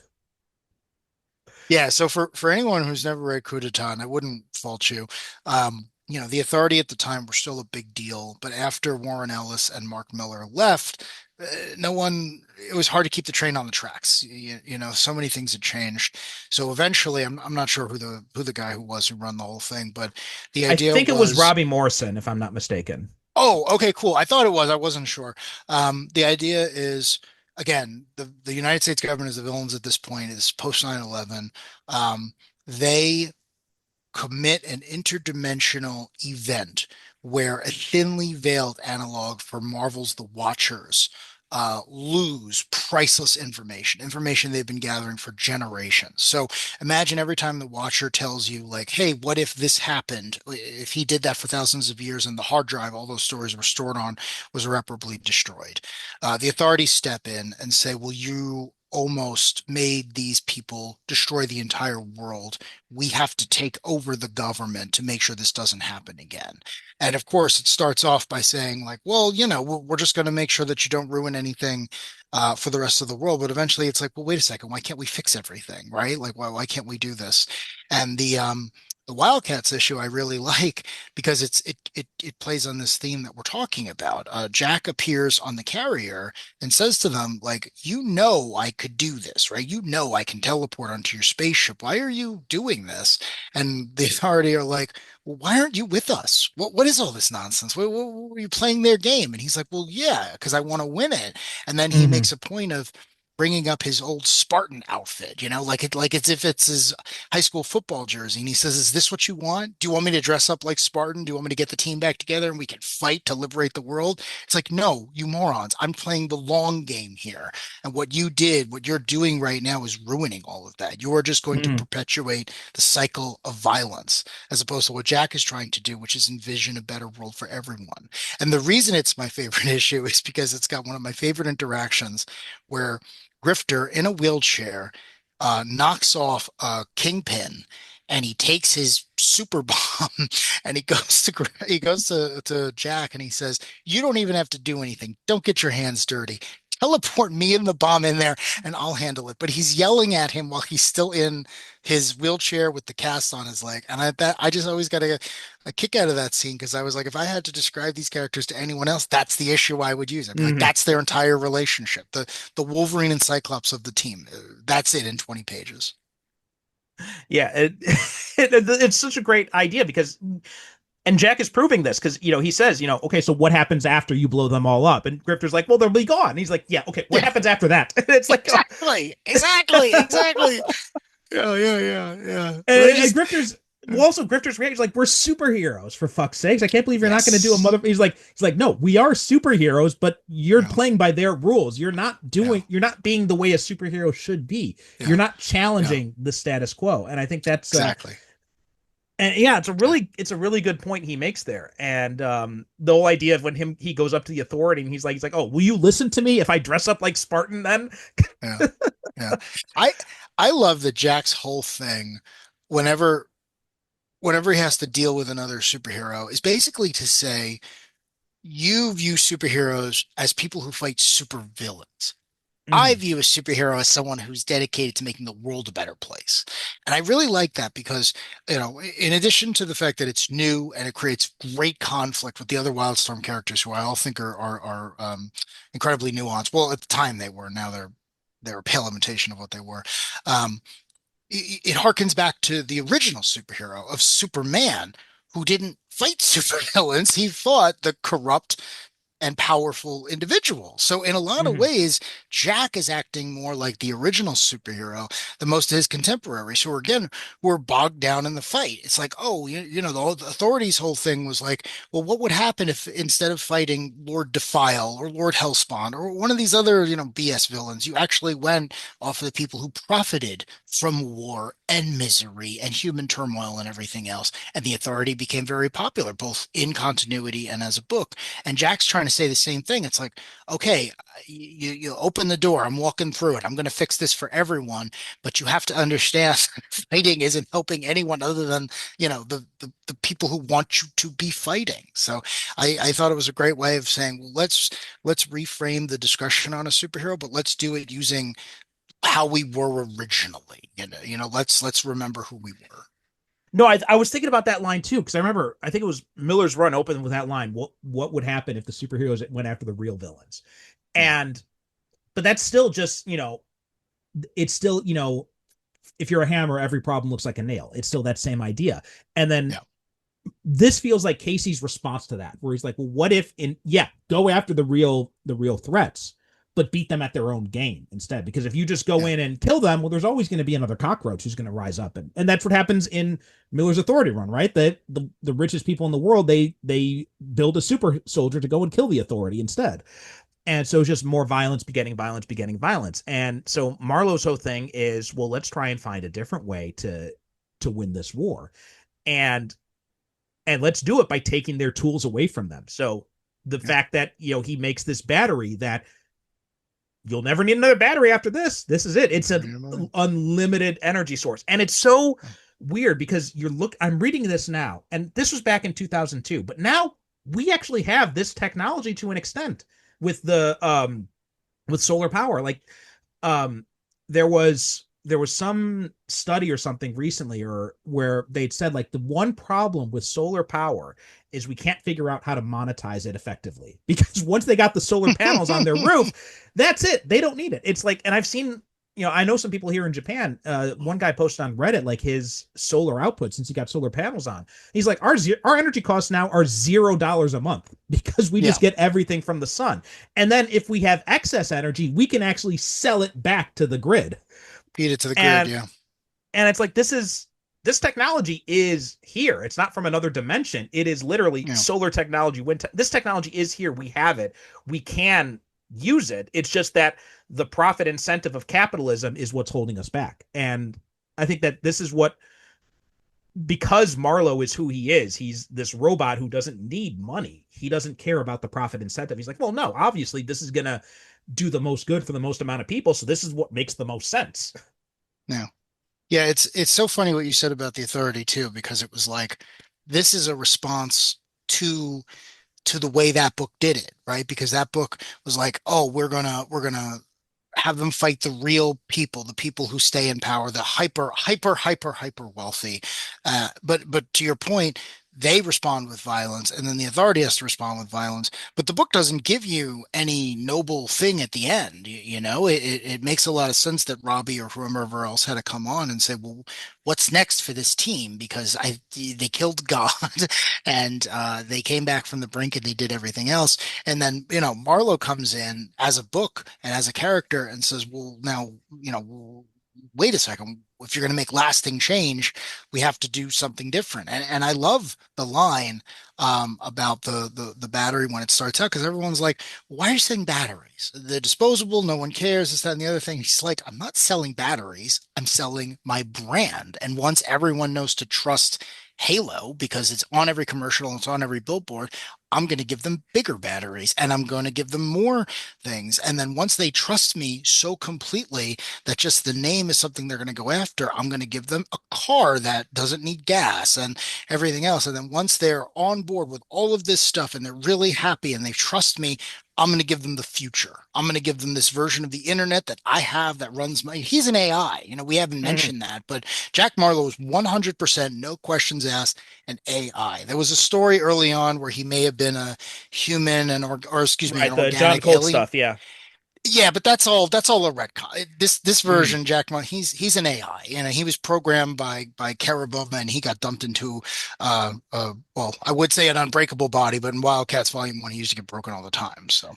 Yeah, so for anyone who's never read Coup d'etat, and I wouldn't fault you, the authority at the time were still a big deal, but after Warren Ellis and Mark Miller left, no one, it was hard to keep the train on the tracks. So many things had changed. So eventually, I'm not sure who the guy who run the whole thing, but the I idea think it was was, Robbie Morrison, if I'm not mistaken. oh, okay, cool. I thought it was. I wasn't sure. The idea is, again, the United States government is the villains at this point. Is post 9/11. They commit an interdimensional event where a thinly veiled analog for Marvel's The Watchers lose priceless information they've been gathering for generations. So imagine every time the Watcher tells you, like, hey, what if this happened? If he did that for thousands of years and the hard drive all those stories were stored on was irreparably destroyed. The authorities step in and say, well, you almost made these people destroy the entire world. We have to take over the government to make sure this doesn't happen again. And of course, it starts off by saying, like, well, we're just going to make sure that you don't ruin anything for the rest of the world. But eventually it's like, well, wait a second, why can't we fix everything, right? Like, why can't we do this? And the Wildcats issue I really like because it plays on this theme that we're talking about. Jack appears on the carrier and says to them, like, I could do this, right? I can teleport onto your spaceship. Why are you doing this? And the authority are like, well, why aren't you with us? What is all this nonsense? What were you playing their game? And he's like, well, yeah, because I want to win it. And then he Mm-hmm. makes a point of bringing up his old Spartan outfit, like it's if it's his high school football jersey. And he says, is this what you want? Do you want me to dress up like Spartan? Do you want me to get the team back together and we can fight to liberate the world? It's like, no, you morons. I'm playing the long game here. And what you're doing right now is ruining all of that. You are just going to Mm-hmm. perpetuate the cycle of violence as opposed to what Jack is trying to do, which is envision a better world for everyone. And the reason it's my favorite issue is because it's got one of my favorite interactions where Grifter in a wheelchair knocks off a kingpin and he takes his super bomb and he goes to Jack and he says, you don't even have to do anything. Don't get your hands dirty. Teleport me and the bomb in there and I'll handle it. But he's yelling at him while he's still in his wheelchair with the cast on his leg. And I just always got a kick out of that scene because I was like, if I had to describe these characters to anyone else, that's the issue I would use. I'd be like, Mm-hmm. that's their entire relationship. The Wolverine and Cyclops of the team. That's it in 20 pages. Yeah, it's such a great idea because, and Jack is proving this because he says, okay, so what happens after you blow them all up? And Grifter's like, well, they'll be gone. And he's like, yeah, okay, what Yeah, happens after that? And it's like, oh. exactly. Yeah. So they And just, Grifter's well, also Grifter's reaction is like, we're superheroes for fuck's sakes. I can't believe you're not going to do a yes. mother. He's like, no, we are superheroes, but you're Yeah, playing by their rules. yeah, You're not being the way a superhero should be. You're yeah, not yeah, challenging the status quo. And I think that's exactly. and yeah, Yeah. it's a really good point he makes there. And the whole idea of when he goes up to the authority and he's like, oh, will you listen to me if I dress up like Spartan then? Yeah. Yeah. I I love that Jack's whole thing, whenever whenever he has to deal with another superhero, is basically to say, you view superheroes as people who fight super villains. I Hmm. view a superhero as someone who's dedicated to making the world a better place. And I really like that because, in addition to the fact that it's new and it creates great conflict with the other Wildstorm characters who I all think are incredibly nuanced. Well, at the time they were, now they're a pale imitation of what they were. Um, it harkens back to the original superhero of Superman, who didn't fight supervillains. He fought the corrupt and powerful individual. So in a lot of Hmm. ways, Jack is acting more like the original superhero than most of his contemporaries, who again were bogged down in the fight. It's like, oh, the authorities' whole thing was like, well, what would happen if instead of fighting Lord Defile or Lord Hellspawn or one of these other, BS villains, you actually went off of the people who profited from war and misery and human turmoil and everything else. And the authority became very popular, both in continuity and as a book. And Jack's trying to say the same thing. It's like, okay, you open the door. I'm walking through it. I'm going to fix this for everyone. But you have to understand fighting isn't helping anyone other than, the people who want you to be fighting. So I thought it was a great way of saying, well, let's reframe the discussion on a superhero, but let's do it using how we were originally. Let's remember who we were. No, I was thinking about that line too because I remember I think it was Miller's Run opened with that line. What would happen if the superheroes went after the real villains? Yeah. And but that's still just it's still if you're a hammer, every problem looks like a nail. It's still that same idea. And then Yeah. this feels like Casey's response to that, where he's like, well, what if go after the real threats, but beat them at their own game instead. Because if you just go in and kill them, well, there's always going to be another cockroach who's going to rise up, and that's what happens in Miller's Authority run, right? That the richest people in the world, they build a super soldier to go and kill the Authority instead. And so it's just more violence begetting violence begetting violence. And so Marlowe's whole thing is, well, let's try and find a different way to win this war. And let's do it by taking their tools away from them. So the fact that, he makes this battery that you'll never need another battery after this. This is it. It's an unlimited energy source. And it's so weird because I'm reading this now, and this was back in 2002, but now we actually have this technology to an extent with with solar power. Like, there was some study or something recently, or where they'd said, like, the one problem with solar power is we can't figure out how to monetize it effectively, because once they got the solar panels on their roof, that's it. They don't need it. It's like, and I've seen, I know some people here in Japan. One guy posted on Reddit, like, his solar output since he got solar panels on. He's like, our energy costs now are $0 a month because we just get everything from the sun. And then if we have excess energy, we can actually sell it back to the grid. Feed it to the grid, yeah. And it's like, this technology is here. It's not from another dimension. It is literally solar technology. This technology is here. We have it. We can use it. It's just that the profit incentive of capitalism is what's holding us back. And I think that this is because Marlowe is who he is. He's this robot who doesn't need money. He doesn't care about the profit incentive. He's like, well, no, obviously this is going to do the most good for the most amount of people. So this is what makes the most sense. Yeah. Yeah. It's so funny what you said about the Authority too, because it was like, this is a response to the way that book did it, right? Because that book was like, oh, we're gonna have them fight the real people, the people who stay in power, the hyper wealthy. But to your point, they respond with violence, and then the Authority has to respond with violence. But the book doesn't give you any noble thing at the end. It makes a lot of sense that Robbie or whoever else had to come on and say, well, what's next for this team? Because they killed God and they came back from the brink and they did everything else. And then, Marlowe comes in as a book and as a character and says, well, now, wait a second. If you're going to make lasting change, we have to do something different. And I love the line about the battery when it starts out, because everyone's like, why are you selling batteries? They're disposable. No one cares. This, that, and the other thing. He's like, I'm not selling batteries. I'm selling my brand. And once everyone knows to trust Halo, because it's on every commercial and it's on every billboard, I'm going to give them bigger batteries and I'm going to give them more things. And then once they trust me so completely that just the name is something they're going to go after, I'm going to give them a car that doesn't need gas and everything else. And then once they're on board with all of this stuff and they're really happy and they trust me, I'm going to give them the future. I'm going to give them this version of the internet that I have that runs he's an AI. We haven't mentioned that, but Jack Marlowe is 100%, no questions asked, an AI. There was a story early on where he may have been a human or excuse me, Right, an the John organic Colt alien. stuff, yeah. Yeah, but that's all a retcon. This version, Jack Marlowe, he's an AI. He was programmed by Karabova and he got dumped into well, I would say an unbreakable body, but in Wildcats Volume 1, he used to get broken all the time. So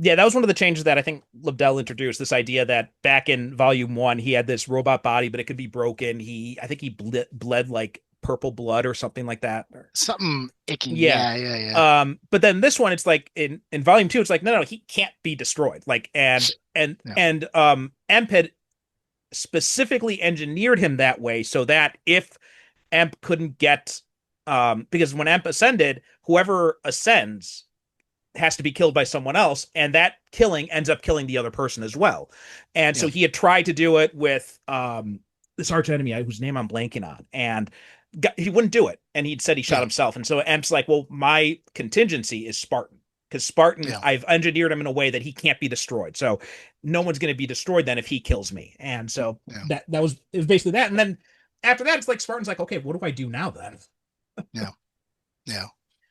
Yeah, that was one of the changes that I think Lobdell introduced, this idea that back in Volume 1, he had this robot body, but it could be broken. I think he bled like purple blood or something like that. something icky. Yeah. Yeah. But then this one, it's like in Volume 2, it's like, no, he can't be destroyed. Like, and Emp had specifically engineered him that way so that if Emp couldn't get, because when Emp ascended, whoever ascends has to be killed by someone else, and that killing ends up killing the other person as well. And so he had tried to do it with this arch enemy whose name I'm blanking on, and he wouldn't do it, and he'd said he shot himself. And so Emp's like, well, my contingency is Spartan, because Spartan, I've engineered him in a way that he can't be destroyed, so no one's going to be destroyed then if he kills me. And so it was basically that. And then after that, it's like Spartan's like, okay, what do I do now then?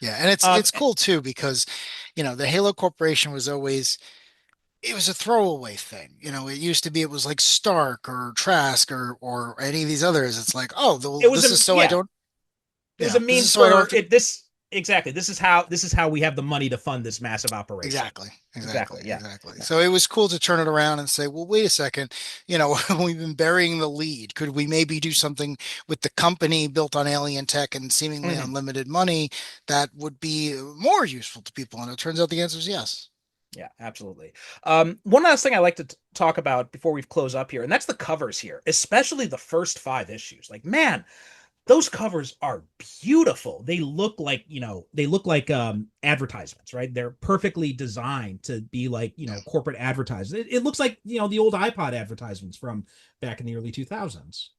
Yeah, and it's cool too, because the Halo Corporation was always, it was a throwaway thing. It used to be, it was like Stark or Trask or any of these others. It's like, oh, It was this is so I don't. It was a means for this. exactly. This is how we have the money to fund this massive operation. Exactly, exactly, Exactly. Yeah. exactly. Yeah. So it was cool to turn it around and say, well, wait a second, we've been burying the lead. Could we maybe do something with the company built on alien tech and seemingly Mhm. unlimited money that would be more useful to people? And it turns out the answer is yes. Yeah, absolutely. One last thing I like to talk about before we close up here, and that's the covers here, especially the first five issues. Like, man, those covers are beautiful. They look like, they look like advertisements, right? They're perfectly designed to be like, Yeah. corporate advertisements. It looks like, the old iPod advertisements from back in the early 2000s.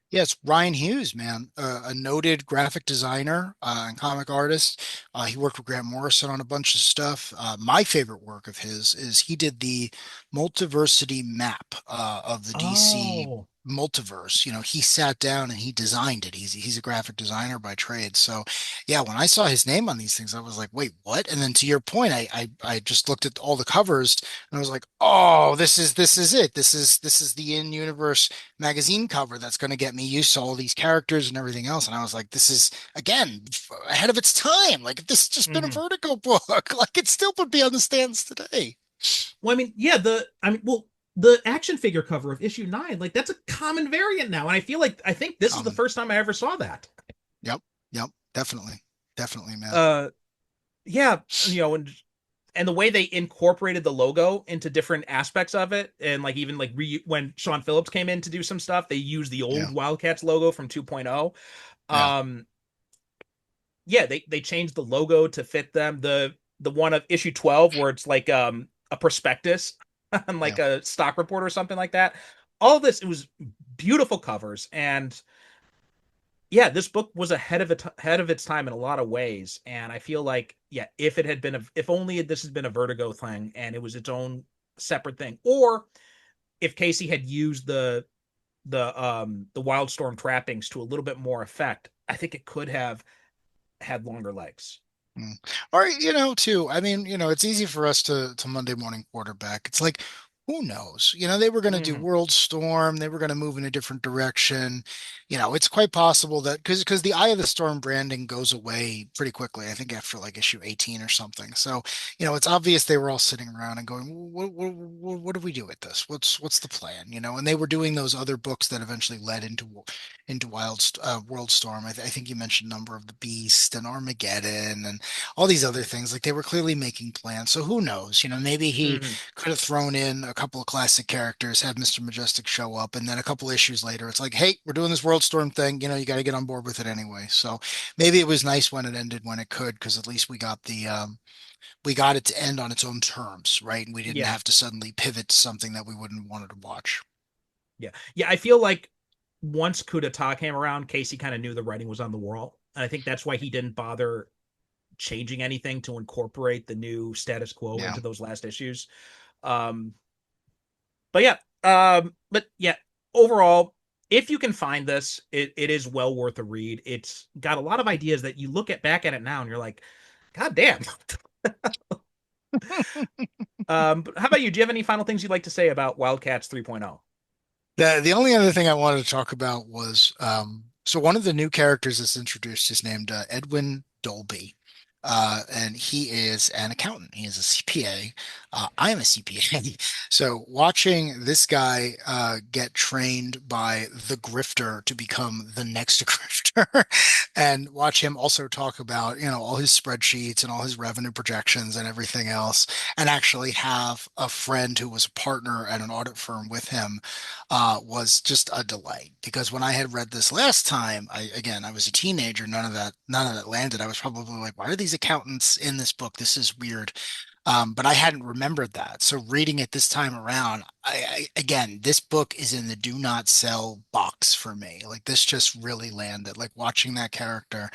Yeah, it's Ryan Hughes, man, a noted graphic designer and comic artist. He worked with Grant Morrison on a bunch of stuff. My favorite work of his is he did the multiversity map of the DC Oh. multiverse. He sat down and he designed it. He's a graphic designer by trade. So, yeah, when I saw his name on these things, I was like, wait, what? And then to your point, I just looked at all the covers and I was like, oh, this is it. This is the in-universe magazine cover that's going to get me used to all these characters and everything else. And I was like, this is again ahead of its time. Like if this had just been a Mhm. Vertigo book, like it still would be on the stands today. Well, I mean, yeah, the action figure cover of issue 9, like that's a common variant now. And I think this is the Common. first time I ever saw that. Yep. Yep. Definitely. Definitely, man. Uh, yeah, and the way they incorporated the logo into different aspects of it, and like even like when Sean Phillips came in to do some stuff, they used the Yeah. old Wildcats logo from 2.0. Yeah. Um, yeah, they changed the logo to fit them. The one of issue 12 where it's like a prospectus on Yeah. like a stock report or something like that. All of this, it was beautiful covers, and yeah, this book was ahead of its time in a lot of ways. And I feel like, yeah, if only this had been a Vertigo thing and it was its own separate thing, or if Casey had used the Wildstorm trappings to a little bit more effect, I think it could have had longer legs. Mm. Or, too, I mean, it's easy for us to Monday morning quarterback. It's like, who knows? They were going to do Hmm. World Storm, they were going to move in a different direction. It's quite possible that because the Eye of the Storm branding goes away pretty quickly, I think after like issue 18 or something. So, it's obvious they were all sitting around and going, what do we do with this? What's the plan? And they were doing those other books that eventually led into World Storm. I think you mentioned Number of the Beast and Armageddon and all these other things. Like they were clearly making plans. So who knows? Maybe he Hmm. could have thrown in a couple of classic characters, had Mr. Majestic show up, and then a couple issues later, it's like, hey, we're doing this World Storm thing. You got to get on board with it anyway. So maybe it was nice when it ended when it could, because at least we got it to end on its own terms, right? And we didn't Yeah, have to suddenly pivot to something that we wouldn't wanted to watch. yeah, yeah. I feel like once Coup d'etat came around, Casey kind of knew the writing was on the wall, and I think that's why he didn't bother changing anything to incorporate the new status quo Yeah. into those last issues. Um, but yeah, overall, if you can find this, it is well worth a read. It's got a lot of ideas that you look at back at it now and you're like, God damn. But how about you? Do you have any final things you'd like to say about Wildcats 3.0? The only other thing I wanted to talk about was so one of the new characters that's introduced is named Edwin Dolby. And he is an accountant. He is a CPA. I am a CPA. So watching this guy get trained by the grifter to become the next grifter and watch him also talk about, all his spreadsheets and all his revenue projections and everything else, and actually have a friend who was a partner at an audit firm with him was just a delight because when I had read this last time, I was a teenager, none of that landed. I was probably like, why are these accountants in this book? This is weird. But I hadn't remembered that. So reading it this time around, again, this book is in the do not sell box for me. Like this just really landed. Like watching that character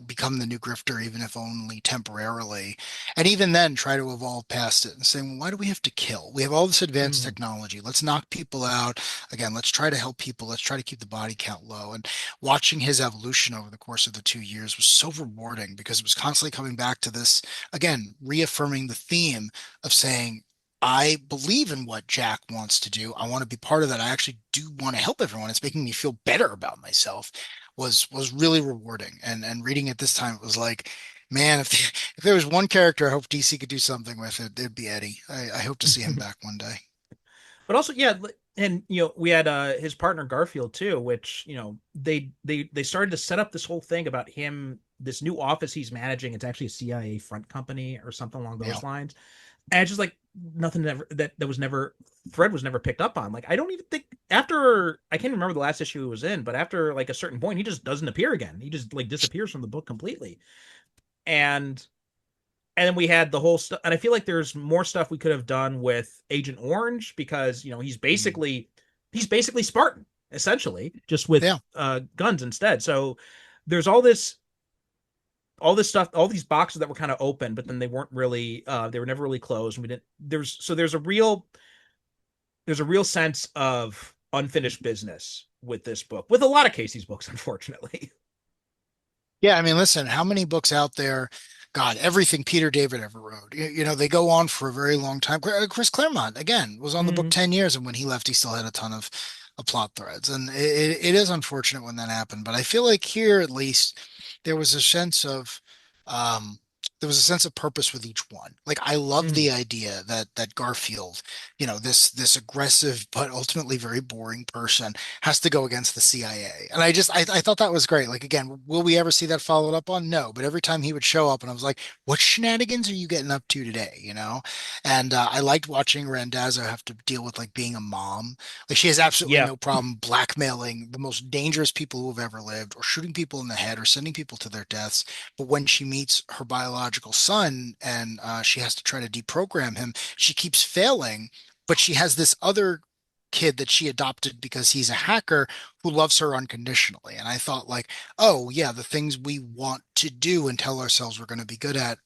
become the new grifter, even if only temporarily, and even then try to evolve past it and saying, well, why do we have to kill? We have all this advanced Mhm. technology. Let's knock people out. Again, let's try to help people. Let's try to keep the body count low. And watching his evolution over the course of the 2 years was so rewarding because it was constantly coming back to this again, reaffirming the theme of saying, I believe in what Jack wants to do. I want to be part of that. I actually do want to help everyone. It's making me feel better about myself. was really rewarding. And reading it this time, it was like, man, if there was one character I hope DC could do something with it, it'd be Eddie. I hope to see him back one day. But also, yeah, and we had his partner Garfield too, which they started to set up this whole thing about him, this new office he's managing. It's actually a CIA front company or something along Yeah. those lines. And it's just like nothing ever that was never thread was never picked up on. Like I don't even think after I can't remember the last issue he was in, but after like a certain point, he just doesn't appear again. He just like disappears from the book completely. And and then we had the whole stuff, and I feel like there's more stuff we could have done with Agent Orange because Mhm. he's basically Spartan essentially, just with Yeah. guns instead. So there's all this stuff, all these boxes that were kind of open, but then they weren't really they were never really closed. And we didn't there's a real sense of unfinished business with this book, with a lot of Casey's books, unfortunately. Yeah, I mean, listen, how many books out there? God, everything Peter David ever wrote. They go on for a very long time. Chris Claremont, again, was on the book Mm-hmm. 10 years, and when he left, he still had a ton of plot threads. And it is unfortunate when that happened. But I feel like here, at least, there was a sense of um there was a sense of purpose with each one. Like I love Mm-hmm. the idea that Garfield, this aggressive but ultimately very boring person has to go against the CIA. And I thought that was great. Like again, will we ever see that followed up on? No, but every time he would show up and I was like, what shenanigans are you getting up to today? And I liked watching Randazzo have to deal with like being a mom. Like she has absolutely Yeah. no problem blackmailing the most dangerous people who have ever lived or shooting people in the head or sending people to their deaths. But when she meets her biological son and she has to try to deprogram him, she keeps failing, but she has this other kid that she adopted because he's a hacker who loves her unconditionally. And I thought like, oh yeah, the things we want to do and tell ourselves we're going to be good at,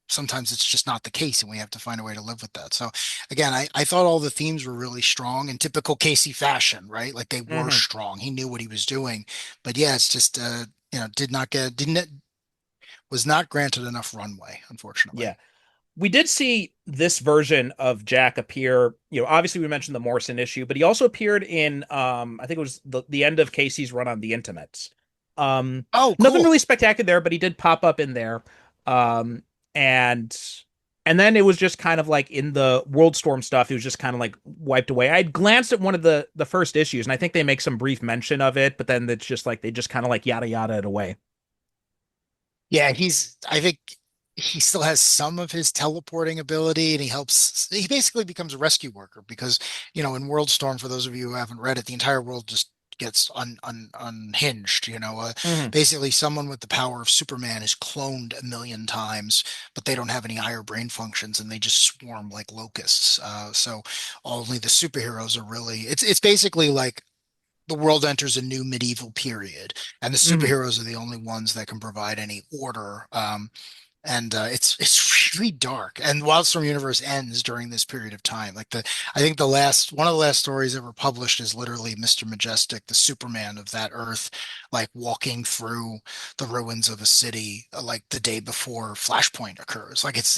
sometimes it's just not the case and we have to find a way to live with that. So again, I thought all the themes were really strong in typical Casey fashion, right? Like they were Mm-hmm. strong. He knew what he was doing. But yeah, it's just didn't was not granted enough runway, unfortunately. Yeah. We did see this version of Jack appear. Obviously we mentioned the Morrison issue, but he also appeared in I think it was the end of Casey's run on the Intimates. Um, Oh, Nothing cool. really spectacular there, but he did pop up in there. Um, and and then it was just kind of like in the World Storm stuff, it was just kind of like wiped away. I glanced at one of the first issues, and I think they make some brief mention of it, but then it's just like they just kind of like yada yada it away. Yeah, I think he still has some of his teleporting ability and he basically becomes a rescue worker because, in World Storm, for those of you who haven't read it, the entire world just gets unhinged, Hmm. basically someone with the power of Superman is cloned a million times, but they don't have any higher brain functions and they just swarm like locusts. So only the superheroes are really, it's basically like the world enters a new medieval period, and the Hmm. superheroes are the only ones that can provide any order. And it's really dark. And Wildstorm Universe ends during this period of time. I think the last one of the last stories ever published is literally Mr. Majestic, the Superman of that Earth, like walking through the ruins of a city, like the day before Flashpoint occurs. Like it's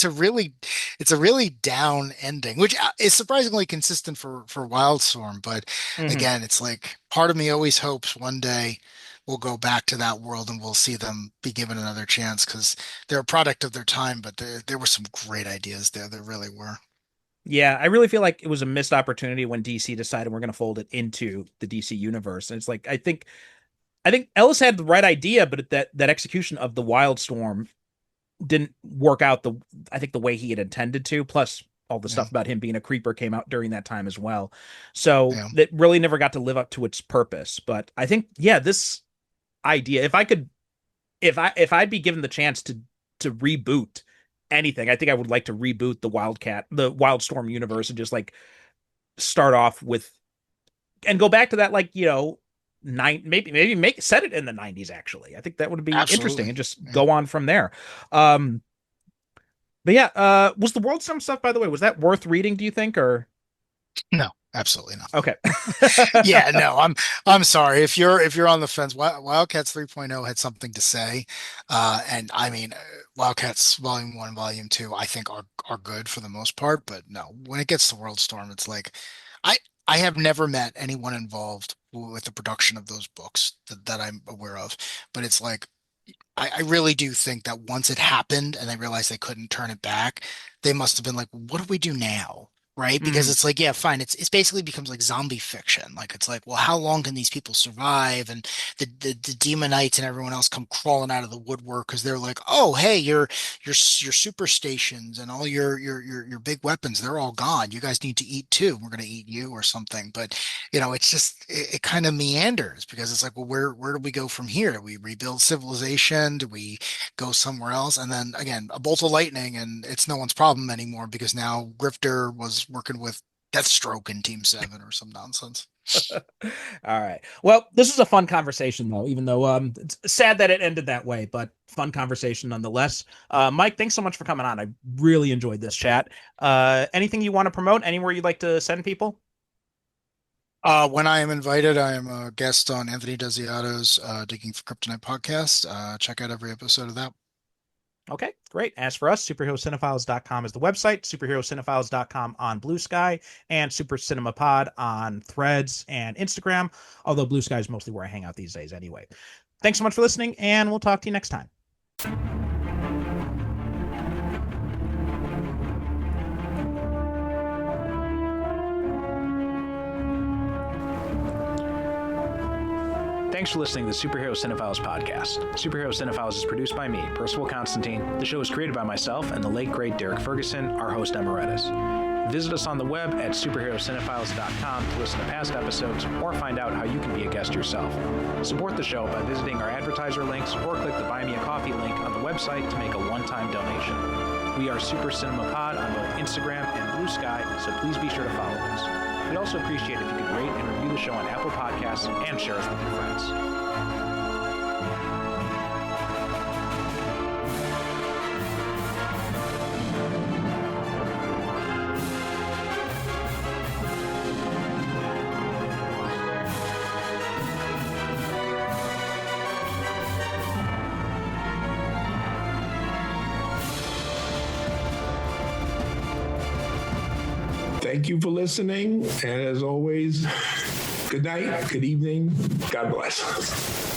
a really it's a really down ending, which is surprisingly consistent for Wildstorm. But Hmm. again, it's like part of me always hopes one day we'll go back to that world and we'll see them be given another chance because they're a product of their time, but there were some great ideas there. There really were. Yeah, I really feel like it was a missed opportunity when DC decided we're going to fold it into the DC universe. And it's like I think Ellis had the right idea, but that execution of the Wildstorm didn't work out I think the way he had intended to. Plus all the Yeah, stuff about him being a creeper came out during that time as well. So yeah, that really never got to live up to its purpose. But I think yeah, this idea, if I could if I'd be given the chance to reboot anything, I think I would like to reboot the Wildstorm universe, and just like start off with and go back to that, like maybe make set it in the 90s. Actually, I think that would be interesting, absolutely. and just Yeah. go on from there. um but yeah, was the Worldstorm stuff, by the way, was that worth reading, do you think? Or No, absolutely not. okay. Yeah, no, I'm sorry if you're on the fence. Wildcats 3.0 had something to say, and I mean, Wildcats Volume 1 and Volume 2, I think are good for the most part, but no, when it gets to World Storm, it's like I I have never met anyone involved with the production of those books that I'm aware of, but it's like I really do think that once it happened and they realized they couldn't turn it back, they must have been like, what do we do now? Right? Because Mhm. it's like, yeah, fine. It's basically becomes like zombie fiction. Like it's like, well, how long can these people survive? And the demonites and everyone else come crawling out of the woodwork because they're like, oh, hey, your super stations and all your big weapons, they're all gone. You guys need to eat too. We're gonna eat you or something. But it's just it kind of meanders because it's like, well, where do we go from here? Do we rebuild civilization? Do we go somewhere else? And then again, a bolt of lightning, and it's no one's problem anymore because now Grifter was working with Deathstroke in Team 7 or some nonsense. All right. Well, this is a fun conversation, though, even though it's sad that it ended that way, but fun conversation nonetheless. Mike, thanks so much for coming on. I really enjoyed this chat. Anything you want to promote? Anywhere you'd like to send people? When I am invited, I am a guest on Anthony Desiato's Digging for Kryptonite podcast. Check out every episode of that. Okay, great. As for us, superherocinephiles.com is the website, superherocinephiles.com on Blue Sky, and Super Cinema Pod on Threads and Instagram, although Blue Sky is mostly where I hang out these days anyway. Thanks so much for listening, and we'll talk to you next time. Thanks for listening to the Superhero Cinephiles podcast. Superhero Cinephiles is produced by me, Percival Constantine. The show is created by myself and the late, great Derek Ferguson, our host emeritus. Visit us on the web at superherocinephiles.com to listen to past episodes or find out how you can be a guest yourself. Support the show by visiting our advertiser links or click the Buy Me a Coffee link on the website to make a one-time donation. We are Super Cinema Pod on both Instagram and Blue Sky, so please be sure to follow us. We'd also appreciate if you could rate and review the show on Apple Podcasts and share us with your friends. Thank you for listening. And as always, good night, good evening. God bless.